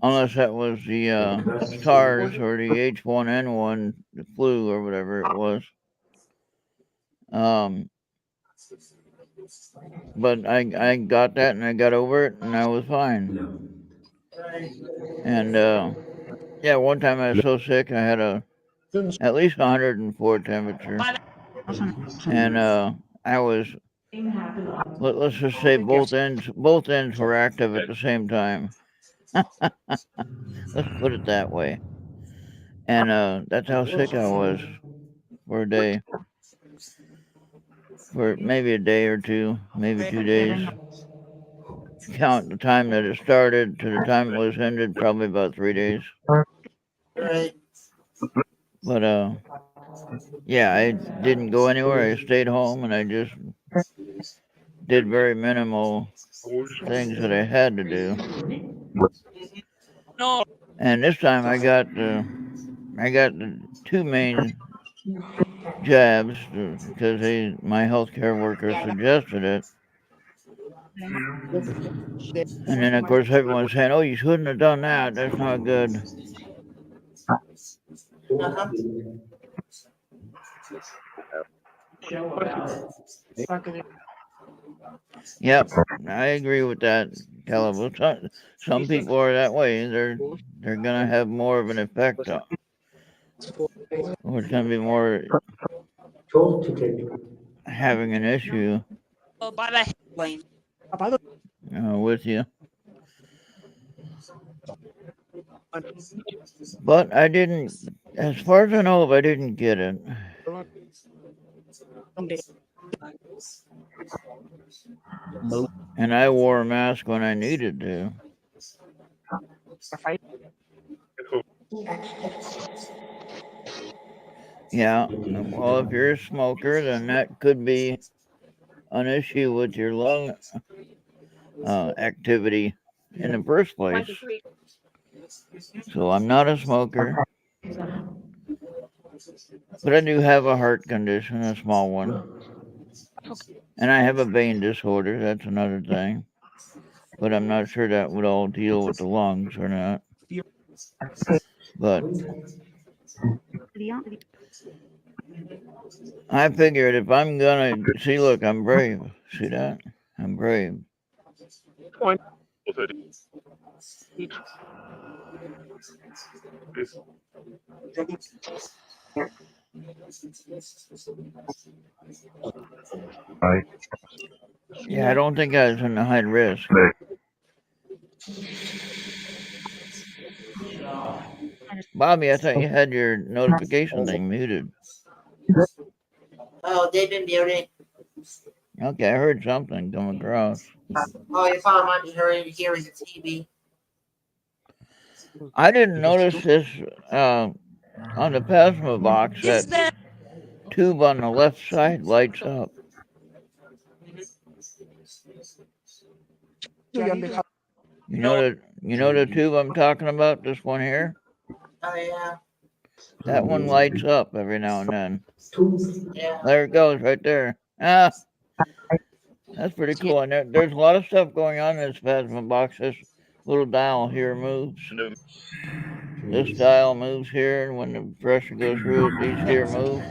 Unless that was the that's SARS or the H1N1, the flu or whatever it was. But I got that and I got over it and I was fine. yeah. Right. And yeah, one time I was so sick I had at least 104 temperature, and I was let's just say both ends were active at the same time. Let's put it that way. And that's how sick I was for a day, for maybe a day or two, maybe 2 days. Count the time that it started to the time it was ended, probably about 3 days. Right. But yeah, I didn't go anywhere. I stayed home and I just did very minimal things that I had to do. And this time I got the two main jabs because my healthcare worker suggested it. And then of course everyone's saying, "Oh, you shouldn't have done that. That's not good." Uh-huh. Yep, I agree with that, Caleb. Some people are that way. They're gonna have more of an effect, or it's gonna be more Chose to take having an issue with you. But I didn't, as far as I know, I didn't get it. And I wore a mask when I needed to. Yeah, well, if you're a smoker, then that could be an issue with your lung activity in the first place. So I'm not a smoker, but I do have a heart condition, a small one. And I have a vein disorder, that's another thing. But I'm not sure that would all deal with the lungs or not. But I figured if I'm gonna see, look, I'm brave. See that? I'm brave. Yeah, I don't think I was in the high risk. Bobby, I thought you had your notification thing muted. Oh, they've been muted. Okay, I heard something come across. Oh, you thought I might be hearing the TV. I didn't notice this on the plasma box. That tube on the left side lights up. You know the tube I'm talking about? This one here? Oh yeah. That one lights up every now and then. Yeah. There it goes, right there. Ah, that's pretty cool. And there's a lot of stuff going on in this plasma box. This little dial here moves. This dial moves here, and when the pressure goes through it, these here move.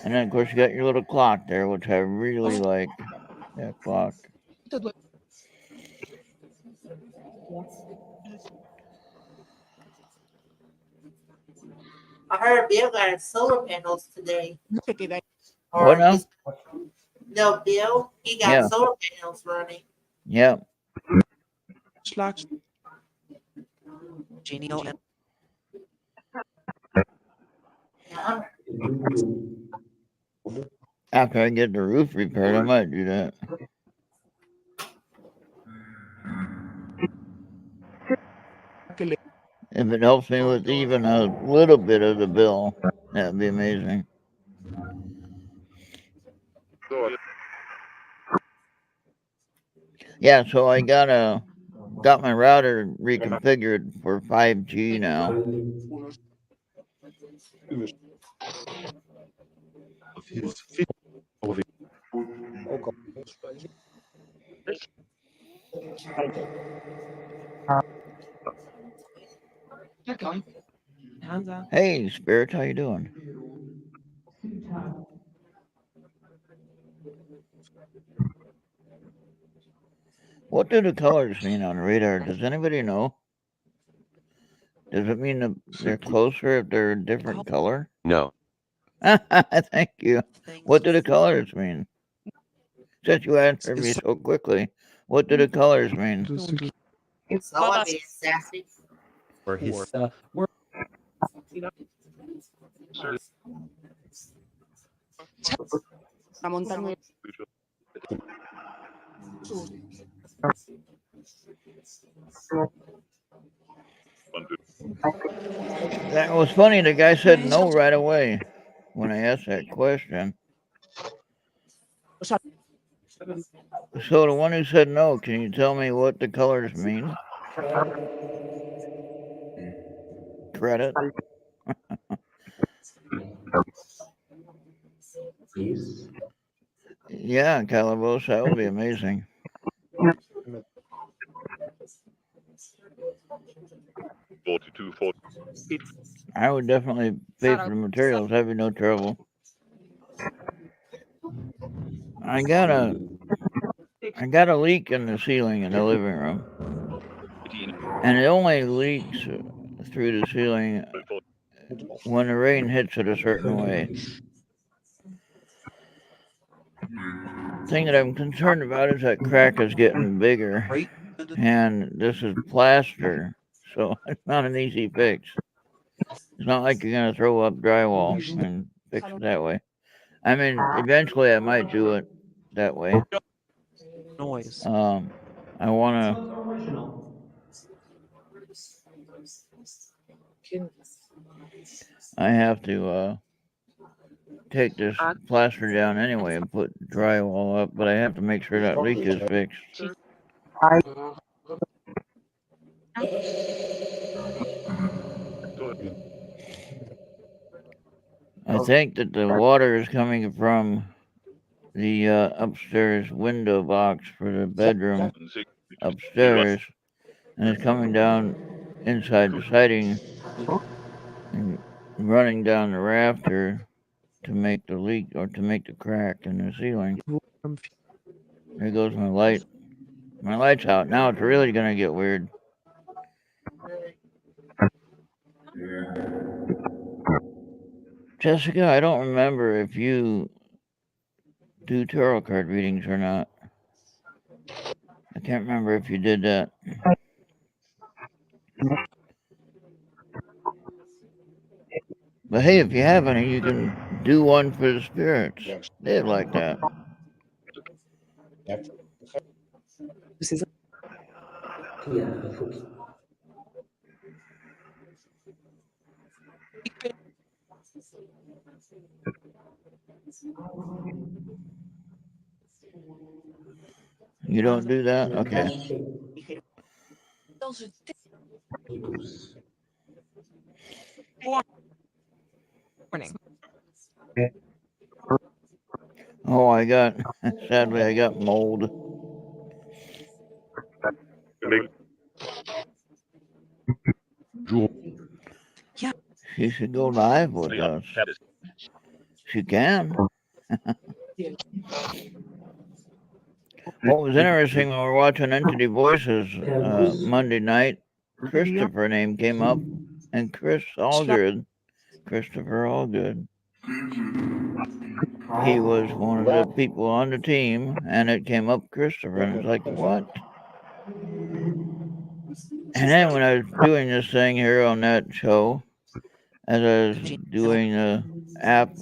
And then, of course, you got your little clock there, which I really like. That clock. I heard Bill got solar panels today. What Or now? he's no Bill. He got Yeah. solar panels running. Yeah. Yeah. After I get the roof repaired, I might do that. If it helps me with even a little bit of the bill, that'd be amazing. Yeah, so I got my router reconfigured for 5G now. Hey, Spirit, how you doing? What do the colors mean on the radar? Does anybody know? Does it mean that they're closer if they're a different color? No. Thank you. What do the colors mean? Since you answered me so quickly, what do the colors mean? Someone being sassy. For his stuff. That was funny. The guy said no right away when I asked that question. So the one who said no, can you tell me what the colors mean? Credit. Please. Yeah, Calabos, that would be amazing. I would definitely pay for the materials. That'd be no trouble. I got a leak in the ceiling in the living room, and it only leaks through the ceiling when the rain hits it a certain way. The thing that I'm concerned about is that crack is getting bigger, and this is plaster, so it's not an easy fix. It's not like you're gonna throw up drywall and fix it that way. I mean, eventually I might do it that way. Noise. I want to. I have to take this plaster down anyway and put drywall up, but I have to make sure that leak is fixed. I think that the water is coming from the upstairs window box for the bedroom upstairs, and it's coming down inside the siding and running down the rafter to make the leak or to make the crack in the ceiling. There goes my light. My light's out. Now it's really going to get weird. Jessica, I don't remember if you do tarot card readings or not. I can't remember if you did that. But hey, if you have any, you can do one for the spirits. They'd like that. You don't do that? Okay. Oh, sadly, I got mold. She should go live with us. She can. What was interesting when we were watching Entity Voices Monday night, Christopher name came up, and Christopher Allgood. He was one of the people on the team, and it came up Christopher, and it's like, what? And then when I was doing this thing here on that show, as I was doing the app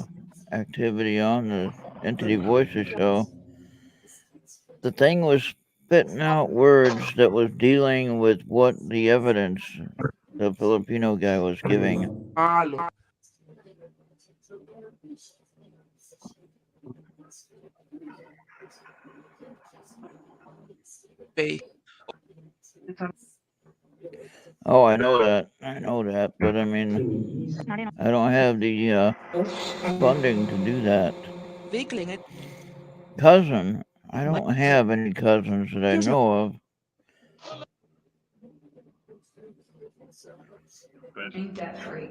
activity on the Entity Voices show, the thing was spitting out words that was dealing with what the evidence the Filipino guy was giving. Pay. Oh, I know that, but I mean, Please. I don't have the funding to do that. Weakling it. Cousin, I don't have any cousins that I know of. Ain't that free?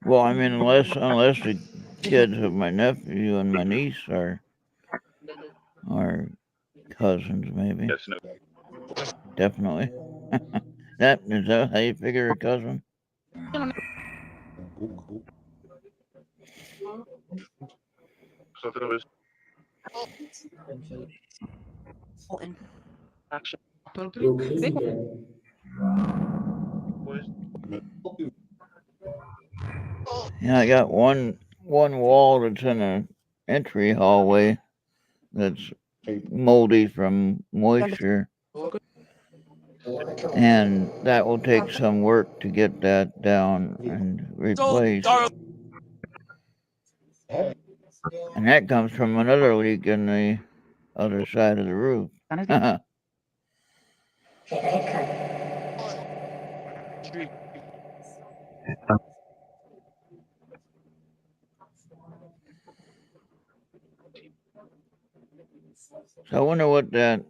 Well, I mean, unless the kids of my nephew and my niece are cousins, maybe. Definitely. Is that how you figure a cousin? And action. Located. Yeah, I got one wall that's in an entry hallway that's moldy from moisture, and that will take some work to get that down and So replaced. dark. And that comes from another leak in the other side of the roof. So I wonder what that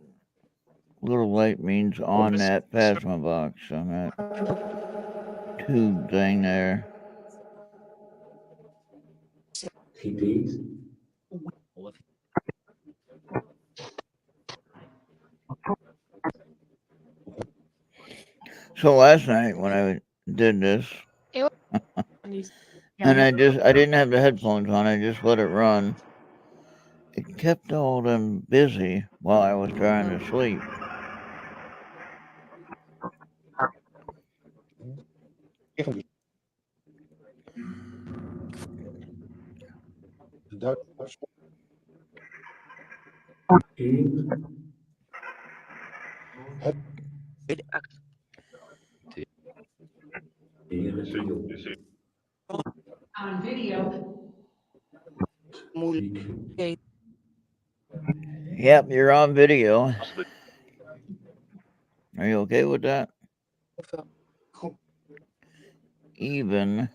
little light means on that plasma box, on that tube thing there. Repeat. So last night when I did this, and I didn't have the headphones on, I just let it run. It kept all them busy while I was trying to sleep. In. It act. Radio. On video. Click. Yep, you're on video. Are you okay with that? Even.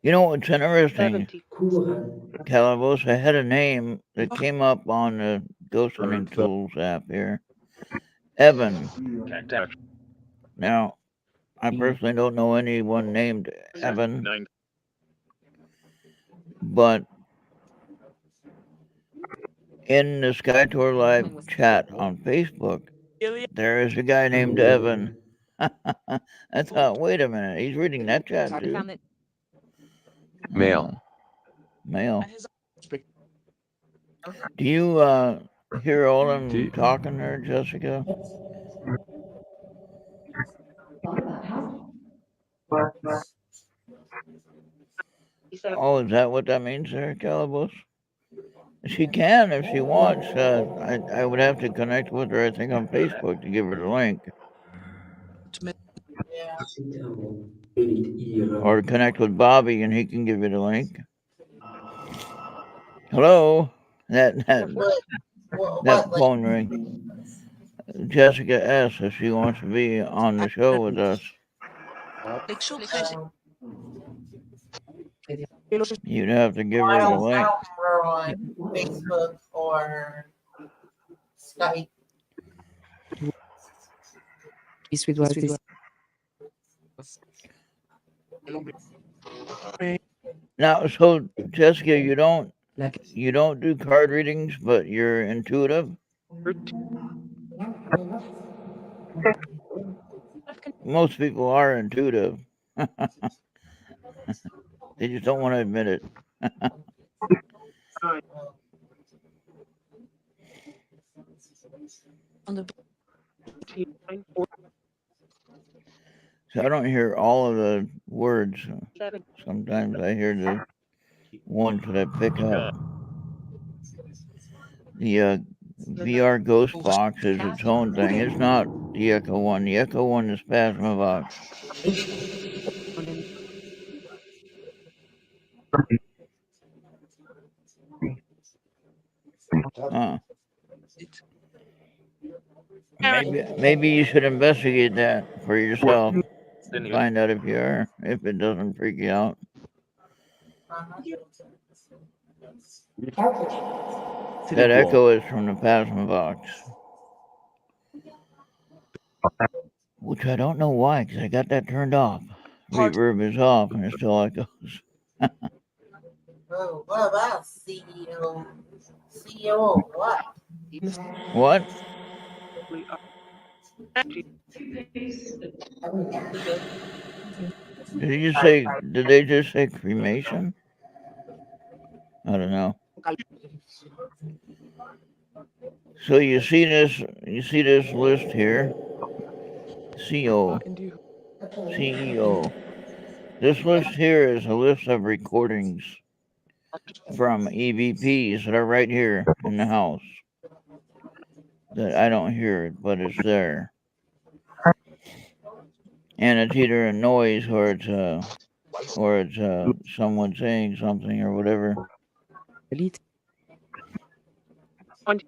You know what's interesting? Kuchen. Calabos, I had a name that came up on the Ghost Hunting Tools app here. Evan. Now, I personally don't know anyone named Evan, but in the SkyTour Live chat on Facebook, there is a guy named Evan. I thought, wait a minute, he's reading that chat too? Male. Male. Do you hear all them talking there, Jessica? Oh, is that what that means there, Calabos? She can if she wants. I would have to connect with her, I think, on Facebook to give her the link. Or connect with Bobby and he can give you the link. Hello? That phone ring. Jessica asks if she wants to be on the show with us. You'd have to give her the link. I don't remember on Facebook or Skype. Now, so Jessica, you don't do card readings, but you're intuitive. Most people are intuitive. They just don't want to admit it. So I don't hear all of the words. Sometimes I hear the ones that I pick up. The VR Ghost Box is its own thing. It's not the Echo One. The Echo One is Spasmovox. Huh. Maybe you should investigate that for yourself. Find out if you are, if it doesn't freak you out. That echo is from the Phasmovox, which I don't know why, because I got that turned off. Reverb is off, and it still echoes. Oh, what about CEO? CEO of what? What? Did they just say cremation? I don't know. So you see this list here. CEO. CEO. This list here is a list of recordings from EVPs that are right here in the house. That I don't hear it, but it's there. And it's either a noise or it's someone saying something or whatever. I'm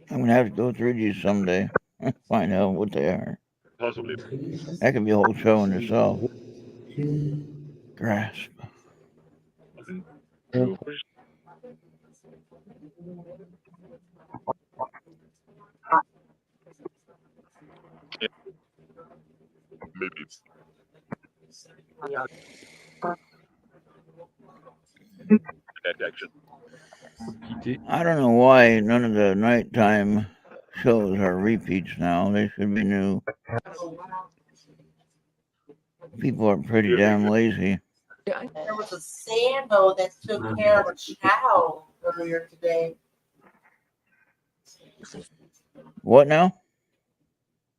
gonna have to go through these someday and find out what they are. That could be a whole show in itself. Grasp. I don't know why none of the nighttime shows are repeats now. They should be new. People are pretty damn lazy. There was a sandal that took care of a child earlier today. What now?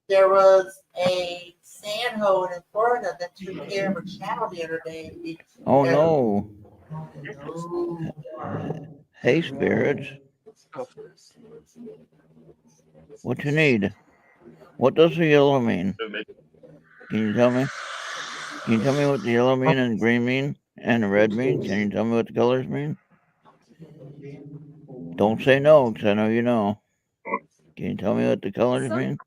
There was a sandhole in Florida that took care of a child the other day. Oh no. No. Hey spirits. What you need? What does the yellow mean? Can you tell me? Can you tell me what the yellow mean and green mean and the red mean? Can you tell me what the colors mean? Don't say no, because I know you know. Can you tell me what the colors mean?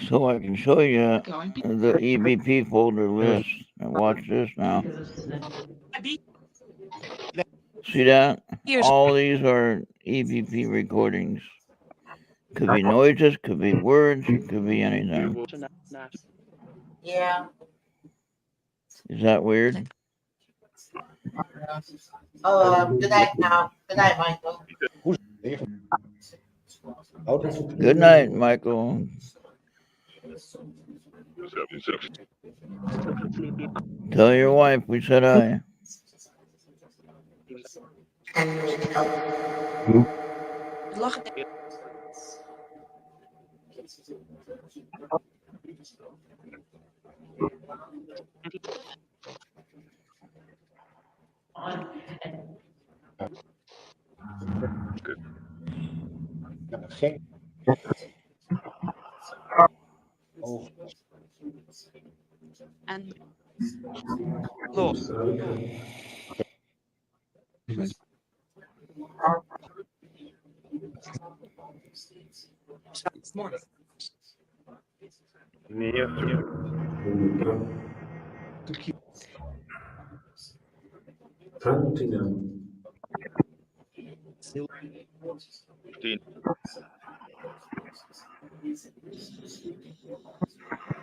So I can show you the EVP folder list. And watch this now. See that? All these are EVP recordings. Could be noises, could be words, could be anything. Yeah. Is that weird? Good night now. Good night, Michael. Good night, Michael. Tell your wife we said hi. And Lord. Morning.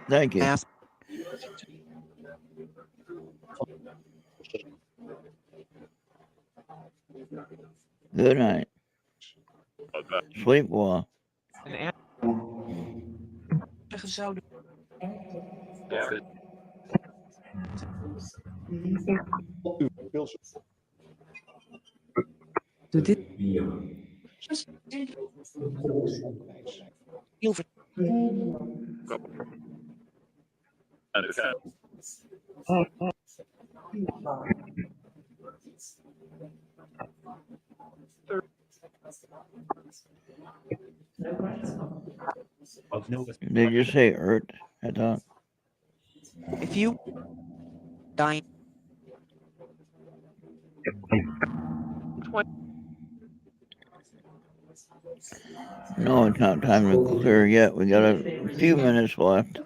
Thank you. Good night. Sleep well. Zouden to this Yeah. just feel for Did you say Errt? I thought. if you dine No, it's not time to clear yet. We got a few minutes left.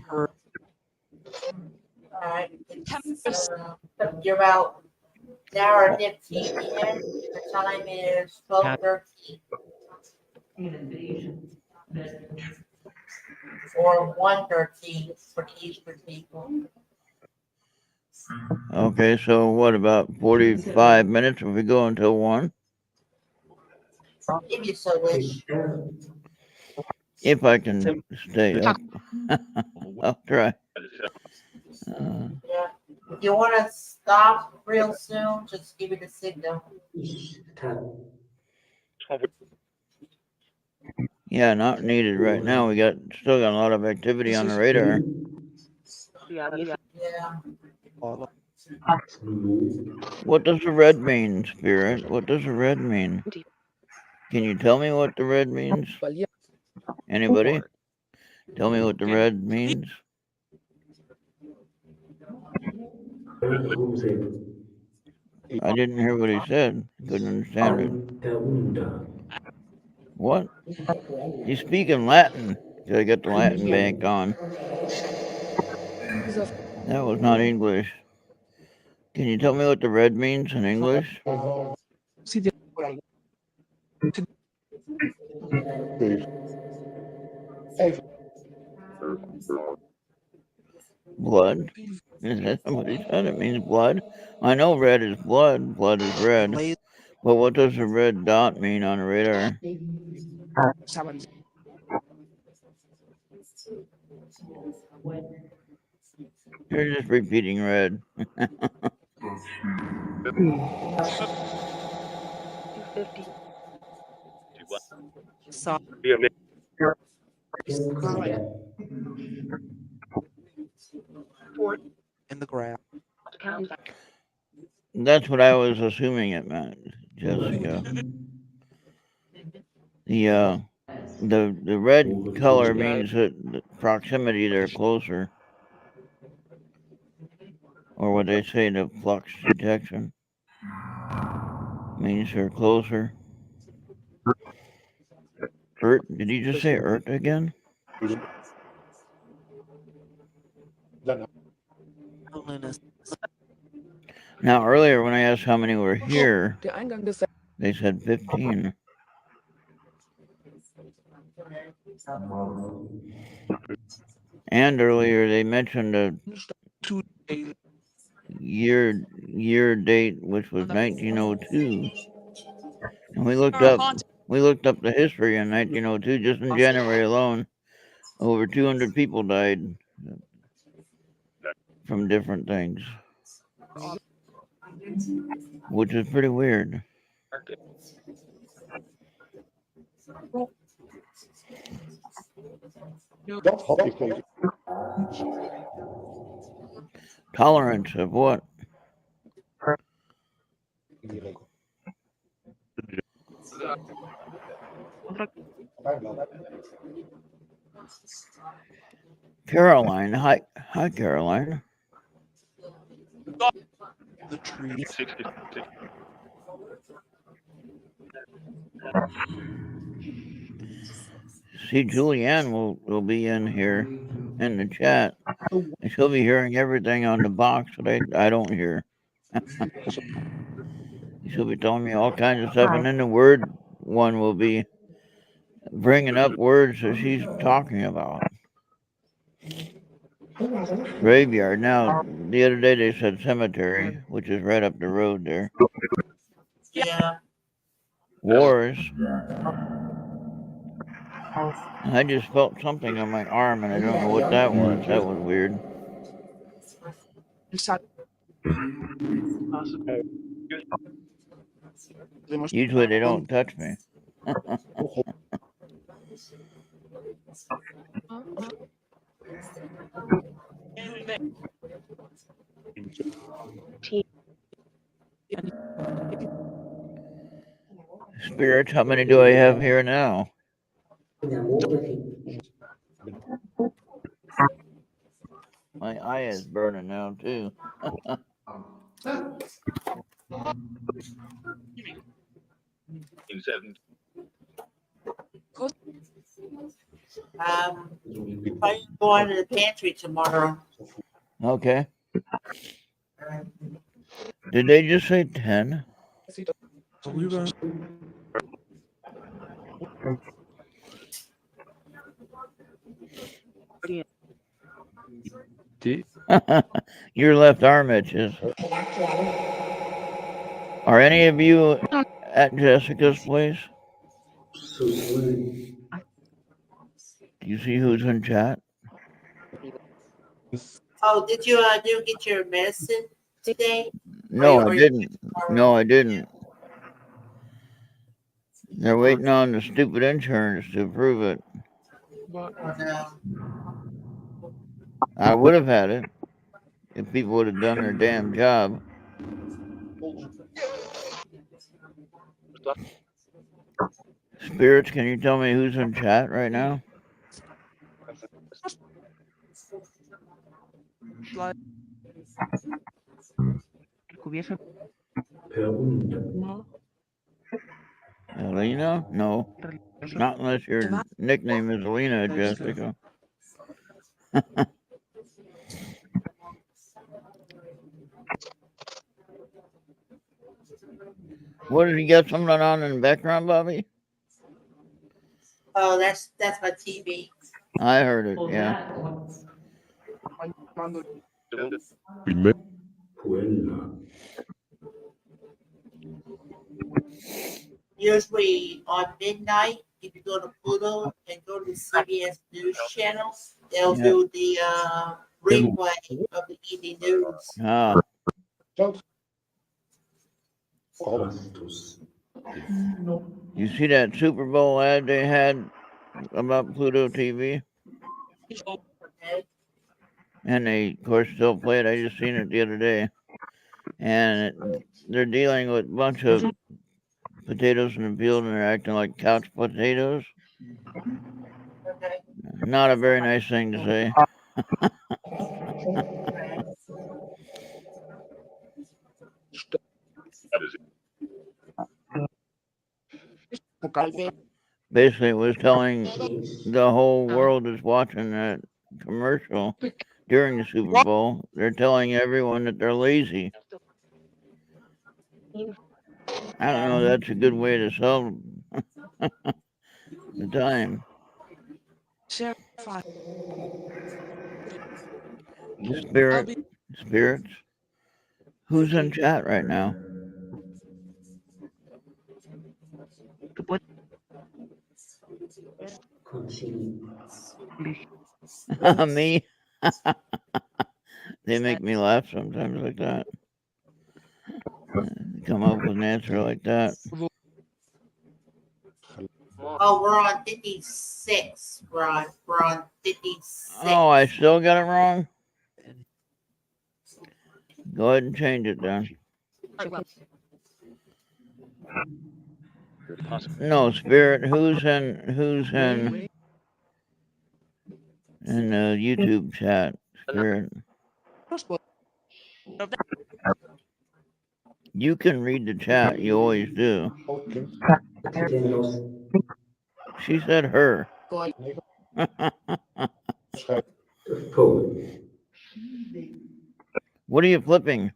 per All right. tempest You're about an hour and 15 in. The time is 12:13 or 1:13 for the Eastern people. Okay, so what about 45 minutes if we go until 1? If you so wish. If I can stay up. I'll try. Yeah. If you want to stop real soon, just give me the signal. Yeah, not needed right now. We still got a lot of activity on the radar. Yeah. What does the red mean, Spirit? What does the red mean? Can you tell me what the red means? well yeah Anybody? Tell me what the red means. I didn't hear what he said. Couldn't understand it. What? He's speaking Latin. I got the Latin bank on. That was not English. Can you tell me what the red means in English? see the Blood. Is that somebody said it means blood? I know red is blood. Blood is red. place But what does the red dot mean on the radar? someone You're just repeating red. saw right in the ground. That's what I was assuming it meant, Jessica. The red color means that the proximity, they're closer. Or what they say, the flux detection means they're closer. Errt, did you just say Errt again? Loneliness. Now, earlier when I asked how many were here, Der Eingang des they said 15. And earlier they mentioned a to year date, which was 1902. And we looked our up the history in 1902. Just in January alone, over 200 people died from different things, which is pretty weird. Tolerance of what? Caroline, hi Caroline. the tree. See, Julianne will be in here in the chat, and she'll be hearing everything on the box that I don't hear. She'll be telling me all kinds of stuff, and then the word one will be bringing up words that she's talking about. Graveyard. Now, the other day they said cemetery, which is right up the road there. Yeah. Wars. I just felt something on my arm, and I don't know what that was. That was weird. Usually they don't touch me. Spirits, how many do I have here now? Nhà bố cái thịt My eye is burning now too. Probably going to the pantry tomorrow. Okay. Did they just say 10? We were Your left arm itches. Are any of you at Jessica's place? sự vui Do you see who's in chat? Oh, did you get your medicine today? No, Or I you- didn't. No, I didn't. They're waiting on the stupid insurance to approve it. Oh, no. I would have had it if people would have done their damn job. Spirits, can you tell me who's in chat right now? like Per Hund Alina? No. Not unless your nickname is Alina, Jessica. What did you got something on in the background, Bobby? Oh, that's my TV. I heard it, Well, yeah. that one. Puella Usually on midnight, if you go to Pluto and go to the CBS News channel, they'll Yep. do the replay of the evening news. Ah, Pastus you see that Super Bowl ad they had about Pluto TV? Okay? And they, of course, still play it. I just seen it the other day. And they're dealing with a bunch of potatoes in the field and they're acting like couch potatoes. Okay. Not a very nice thing to say. Basically, it was telling the whole world is watching that commercial during the Super Bowl. They're telling everyone that they're lazy. I don't know. That's a good way to sell the time. share five. Spirits. Who's in chat right now? Concili Me? They make me laugh sometimes like that. Come up with an answer like that. Oh, we're on 56, Ron. We're on 56. Oh, I still got it wrong? Go ahead and change it then. No, Spirit, who's in the YouTube chat? Spirit. You can read the chat, you always do. Titenos She said her. Pole What are you flipping?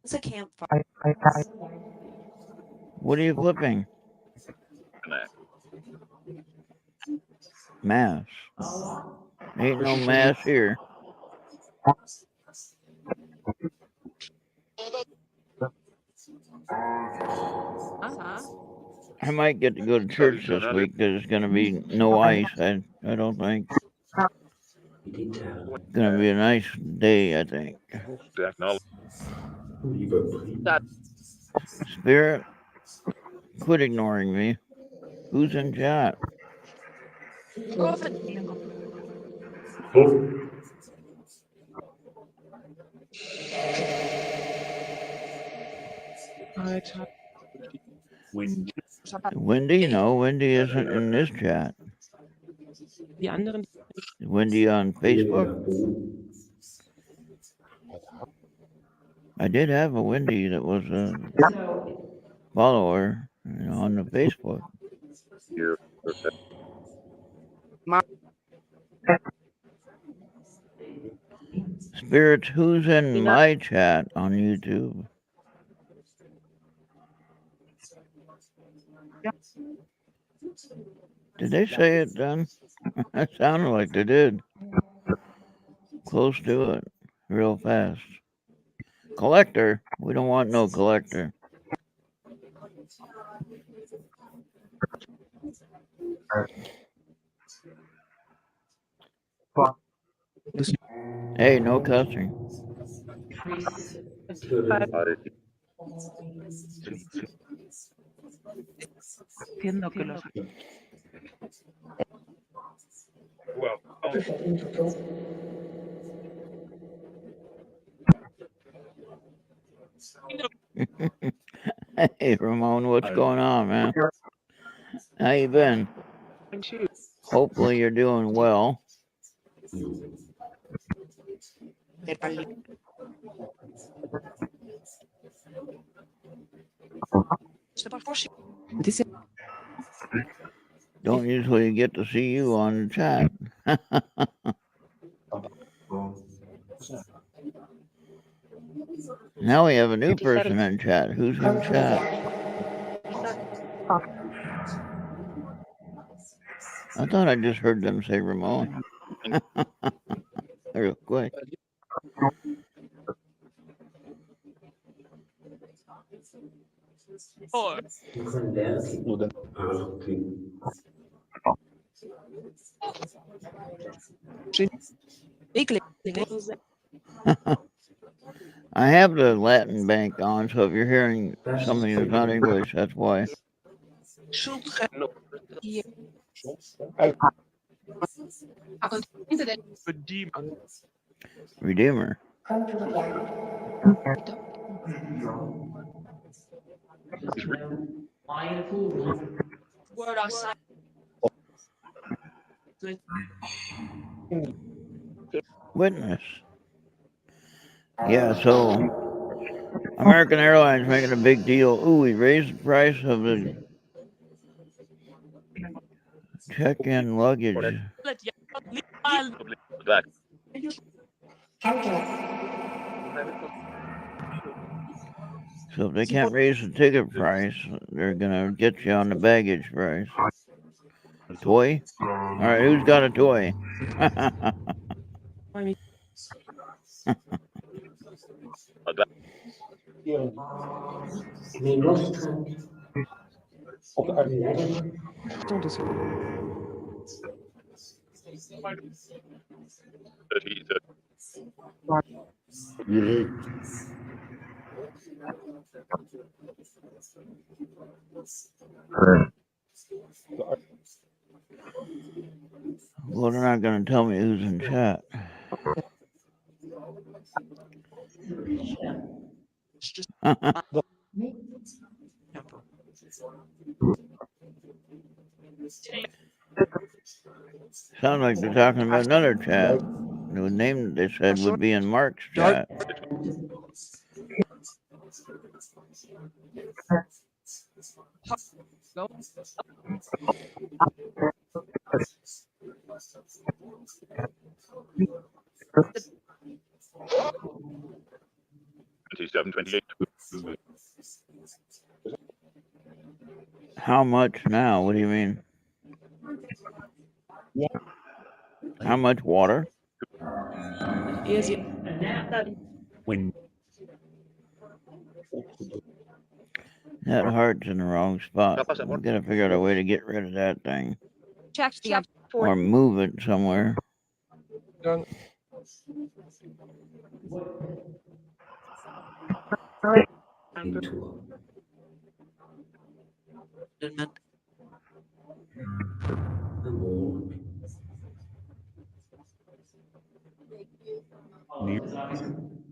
It's a campfire. What are you flipping? Mass. Ain't no mass here. I might get to go to church this week because it's going to be no ice. I don't think. Militär It's going to be a nice day, I think. Liverpool Spirit, quit ignoring me. Who's in chat? Wendy? No, Wendy isn't in this chat. Die anderen. Is Wendy on Facebook? I did have a Wendy that was a So follower on the Facebook. Spirits, who's in my chat on YouTube? Did they say it then? That sounded like they did. Close to it. Real fast. Collector? We don't want no collector. Hey, no cussing. Entiendo que los. Hey, Ramon, what's going on, man? How you been? Hopefully you're doing well. Don't usually get to see you on the chat. Now we have a new person in chat. Who's in chat? I thought I just heard them say Ramon. Real quick. I have the Latin bank on, so if you're hearing something that's not English, that's why. Redeemer. Witness. Yeah, so American Airlines making a big deal. Ooh, we raised the price of the check-in luggage. So if they can't raise the ticket price, they're gonna get you on the baggage price. Toy? All right, who's got a toy? Mi nostra legge Well, they're not gonna tell me who's in chat. Sounds like they're talking about another chat. The name they said would be in Mark's chat. How much now? What do you mean? How much water? That heart's in the wrong spot. We've got to figure out a way to get rid of that thing. Or move it somewhere. into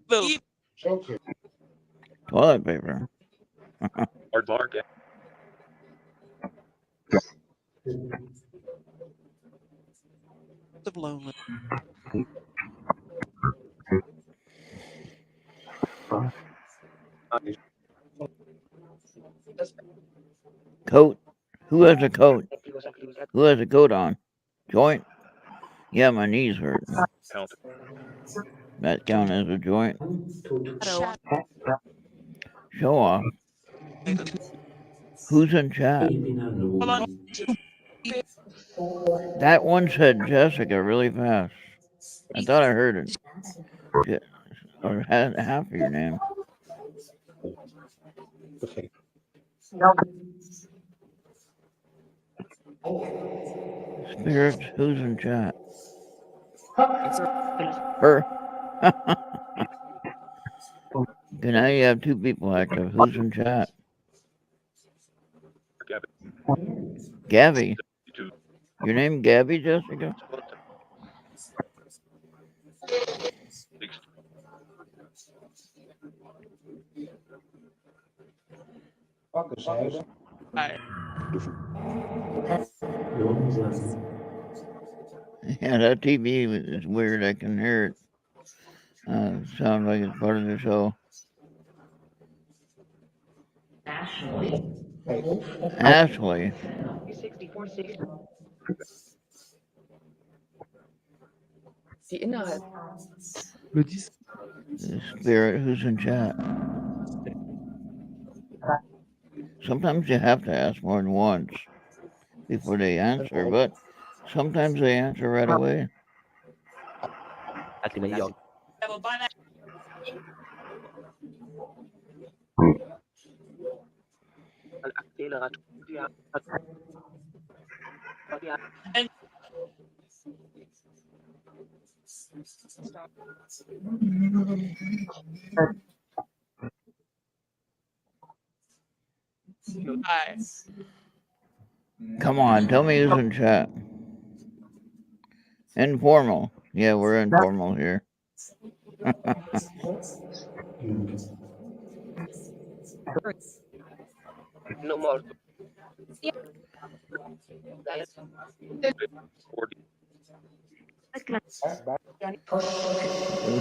Bố. Toilet paper. Coat. Who has a coat? Who has a coat on? Joint? Yeah, my knees hurt. That count as a joint? Two. Show off. Who's in chat? Filipino. That one said Jessica really fast. I thought I heard it. Or half of your name. Spirits, who's in chat? Her. Okay, now you have two people active. Who's in chat? Gabby. Your name Gabby, Jessica? Yeah, that TV is weird. I can hear it. Sounds like it's part of the show. Ashley. The spirit, who's in chat? Sometimes you have to ask more than once before they answer, but sometimes they answer right away. Come on, tell me who's in chat. Informal. Yeah, we're informal here.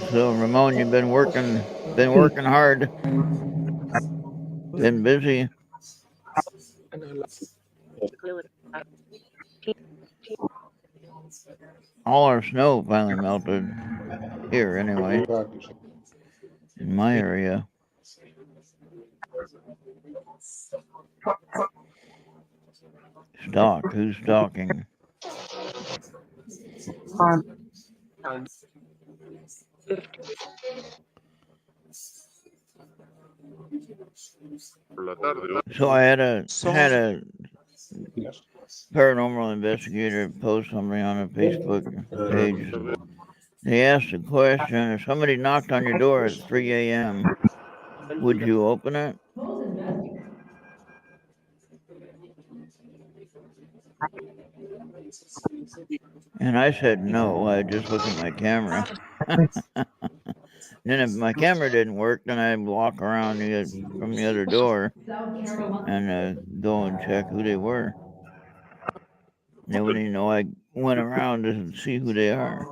So Ramon, you've been working hard, been busy. All our snow finally melted here, anyway, in my area. Stalk. Who's stalking? So I had a paranormal investigator post something on a Facebook page. They asked a question: if somebody knocked on your door at 3 a.m., would you open it? And I said no. I'd just look at my camera. Then if my camera didn't work, then I'd walk around from the other door and go and check who they were. They wouldn't even know I went around to see who they are.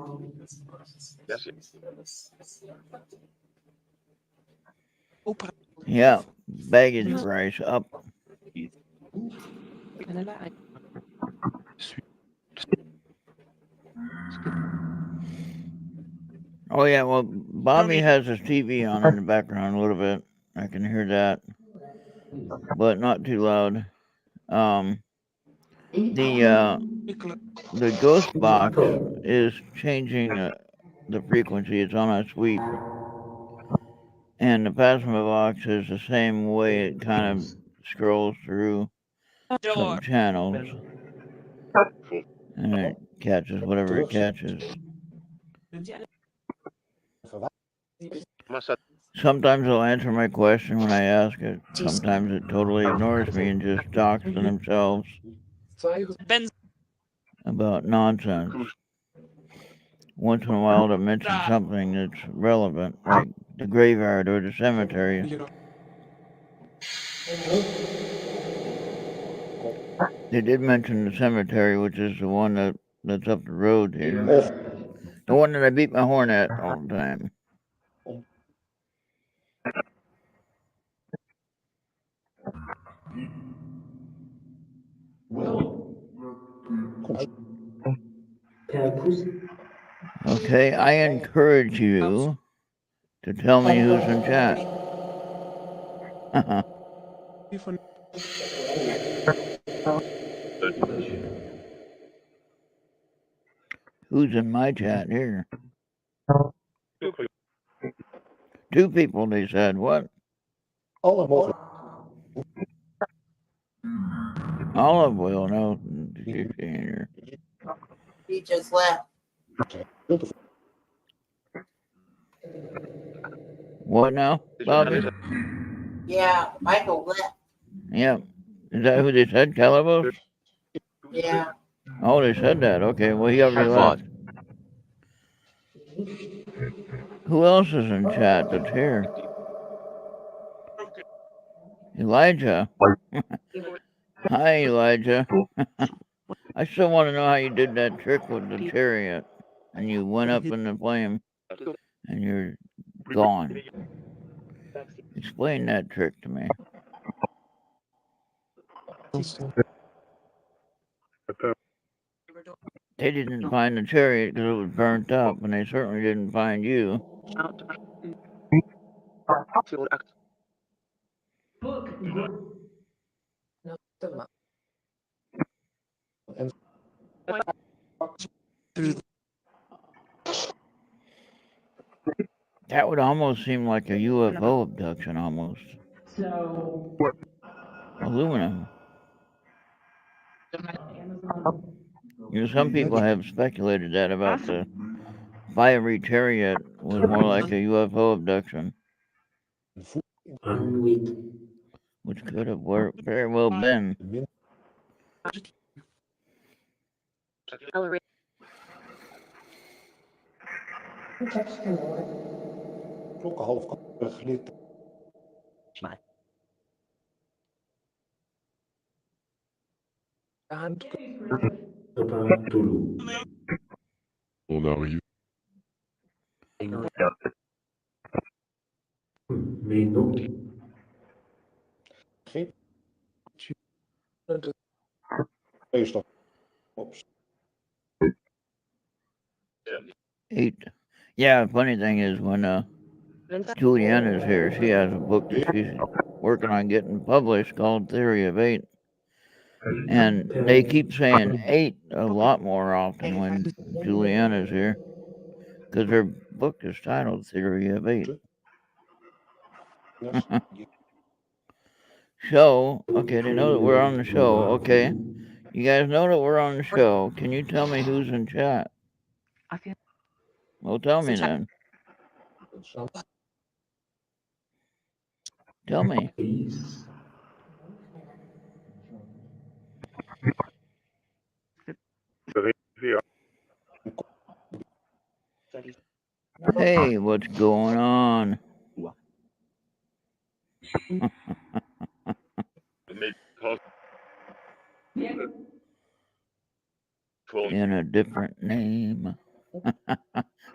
Yeah, baggage price up. Oh yeah, well Bobby has his TV on in the background a little bit. I can hear that, but not too loud. The ghost box is changing the frequency. It's on a sweep, and the plasma box is the same way. It kind of scrolls through some channels, and it catches whatever it catches. Sometimes it'll answer my question when I ask it. Sometimes it totally ignores me and just talks to themselves about nonsense. Once in a while it'll mention something that's relevant, like the graveyard or the cemetery. They did mention the cemetery, which is the one that's up the road here. The one that I beat my horn at all the time. Okay, I encourage you to tell me who's in chat. Who's in my chat here? 2 people, they said. What? Olive oil, no. She's in here. He just left. What now, Bobby? Yeah, Michael left. Yeah. Is that who they said? Calabos? Yeah. Oh, they said that. Okay, well, he already left. Who else is in chat that's here? Elijah. Hi, Elijah. I still want to know how you did that trick with the chariot. And you went up in the flame and you're gone. Explain that trick to me. They didn't find the chariot because it was burnt up, and they certainly didn't find you. Book. That would almost seem like a UFO abduction, almost. So. Aluminum. Amazon. You know, some people have speculated that about the fiery chariot was more like a UFO abduction. Which could have very well been. On arrive. Mais non. Eight. Yeah, funny thing is when Juliana's here, she has a book that she's working on getting published called Theory of Eight. And they keep saying 8 a lot more often when Juliana's here. Because her book is titled Theory of 8. Show. Okay, they know that we're on the show. Okay. You guys know that we're on the show. Can you tell me who's in chat? Well, tell me then. Tell me. Hey, what's going on? In a different name.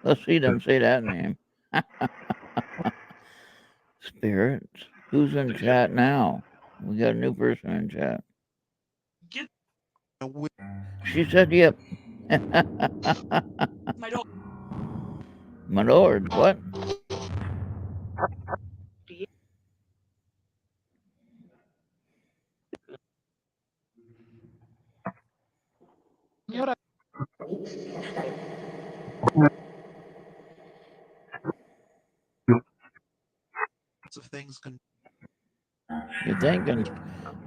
Let's see them say that name. Spirits. Who's in chat now? We got a new person in chat. She said, yep. My lord, what? Of things can. You're thinking,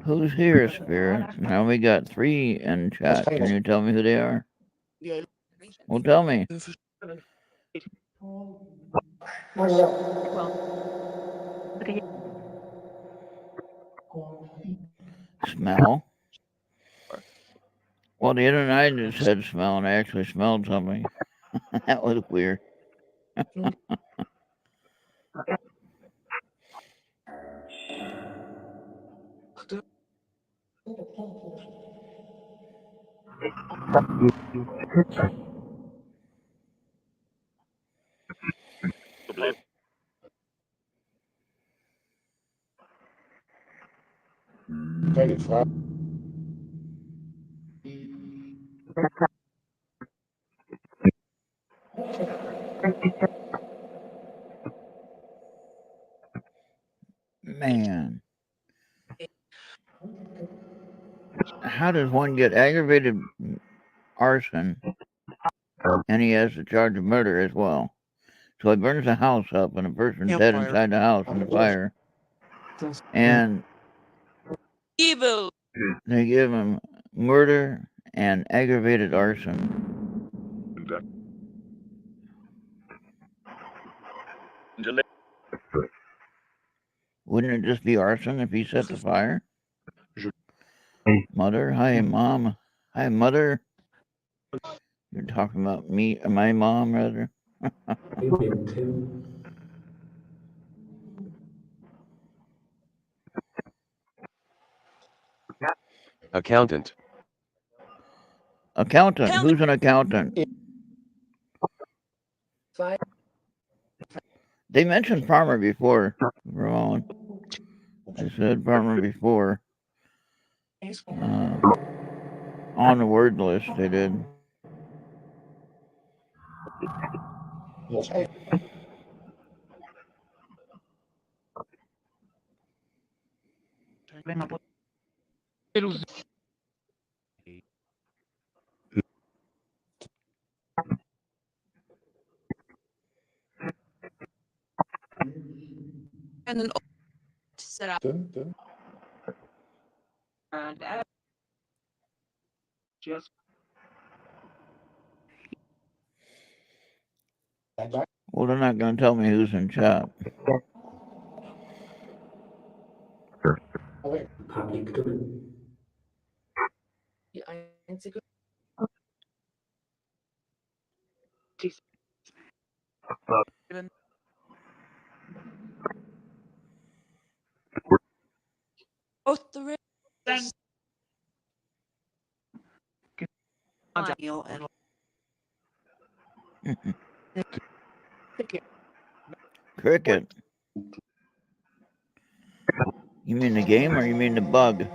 who's here, Spirit? Now we got 3 in chat. Can you tell me who they are? Well, tell me. Smell. Well, the other night it said smell, and I actually smelled something. That was weird. Man, how does one get aggravated arson and he has the charge of murder as well? So he burns the house up and a person's dead Campfire. inside the house in the fire. And Evil. they give him murder and aggravated arson. Wouldn't it just be arson if he set the fire? Mother, hi mom. Hi mother. You're talking about me, my mom rather. Accountant. Accountant. Who's an accountant? They mentioned farmer before, Ramon. I said farmer before. On the word list, they did. And an set up. And just Well, they're not going to tell me who's in chat. both the ribs. Neil and Cricket. You mean the game or you mean the bug?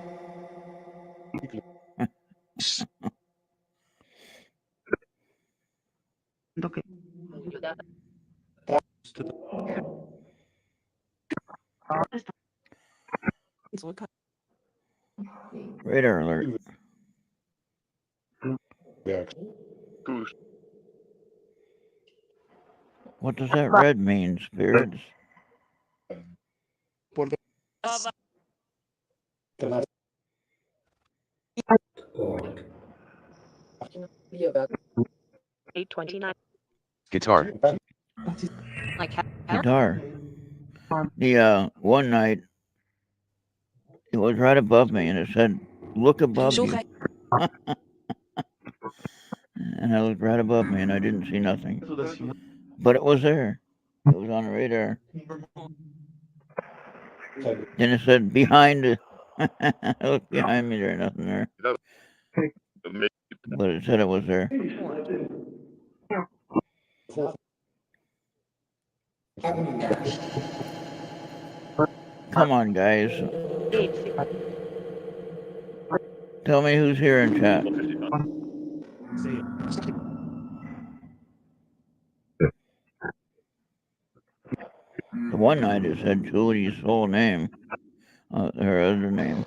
Radar alert. What does that red mean, spirits? Guitar. Guitar. The one night it was right above me and it said, "Look above you." And I looked right above me and I didn't see nothing. But it was there. It was on the radar. Then it said behind it. I looked behind me, there's nothing there. But it said it was there. Come on, guys. Tell me who's here in chat. The one night it said Julie's whole name, her other name.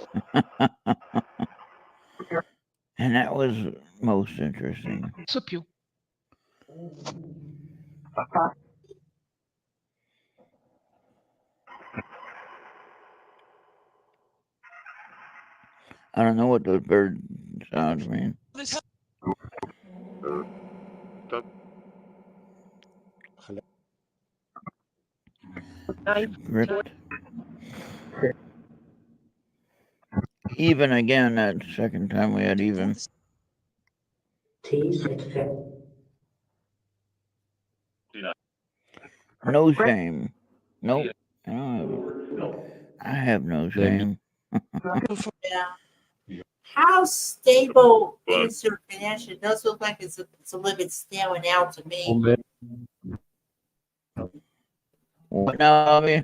And that was most interesting. I don't know what those bird sounds mean. Script. Even again, that second time we had even. T certificate. No shame. Nope. I don't have it. I have no shame. Yeah. How stable is your connection? It does look like it's a little bit staring out to me. What now, Bobby?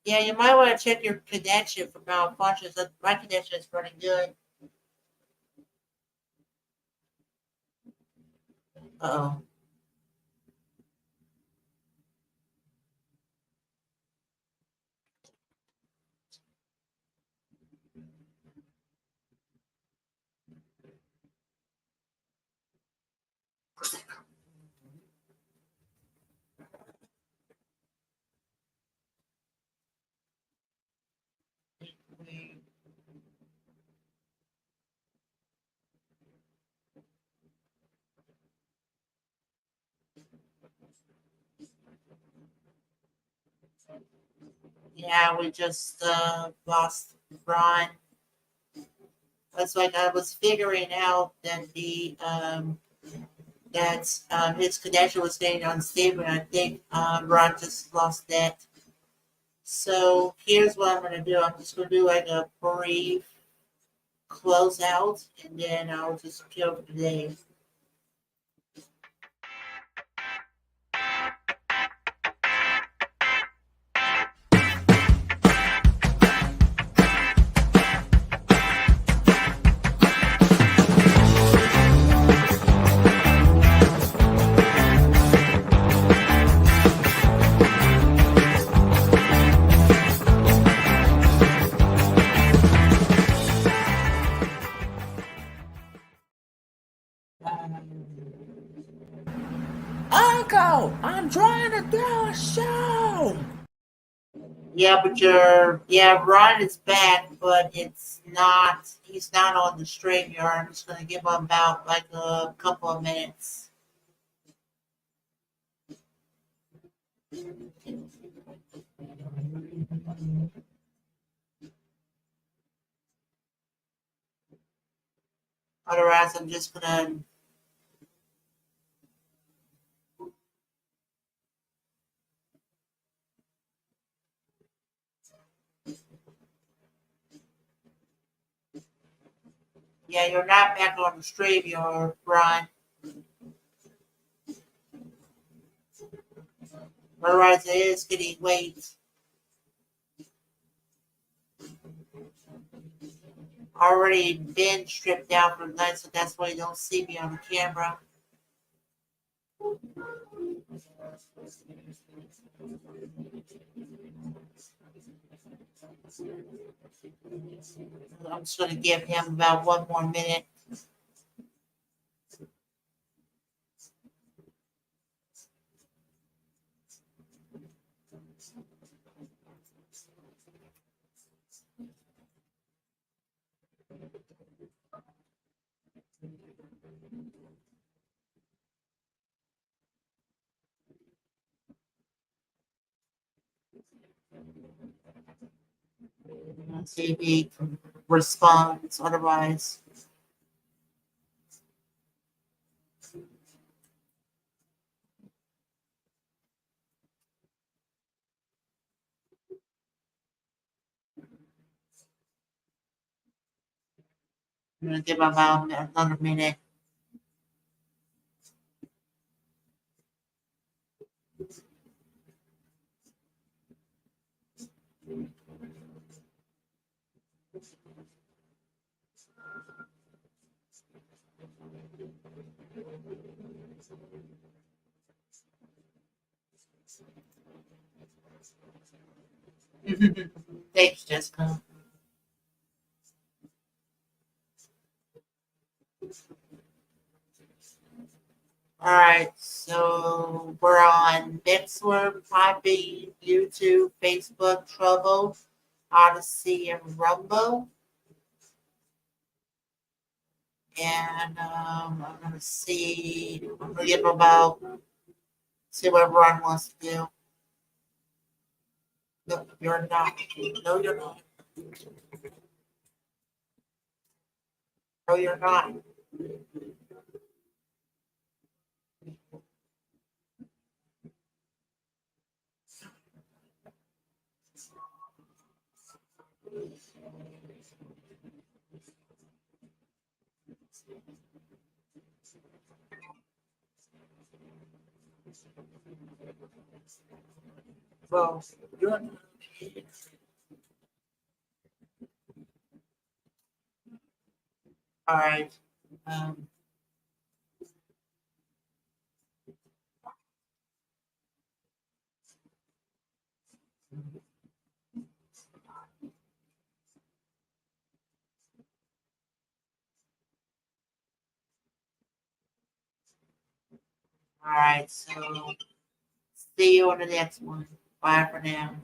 Yeah, you might want to check your connection for malfunctions. My connection is running good. Uh-oh. Yeah, we just lost Ron. That's like I was figuring out that his connection was getting unstable, and I think Ron just lost that. So here's what I'm gonna do. I'm just gonna do like a brief closeout, and then I'll just kill for today. Uncle, I'm trying to do a show. Yeah, Ron is back, but he's not on the StreamYard. I'm just gonna give him about like a couple of minutes. Otherwise, I'm just gonna. Yeah, you're not back on the StreamYard, Ron. Otherwise, it is getting late. Already been stripped down for the night, so that's why you don't see me on the camera. I'm just gonna give him about one more minute. See if he responds. Otherwise, I'm gonna give him about another minute. Thanks, Jessica. All right, so we're on Mixler, Podbean, YouTube, Facebook, Trouble, Odyssey, and Rumble. And I'm gonna see. I'm gonna give about see what Ron wants to do. No, you're not. No, you're not. No, you're not. Well, you're not. All right. Um, all right. So see you on the next one. Bye for now.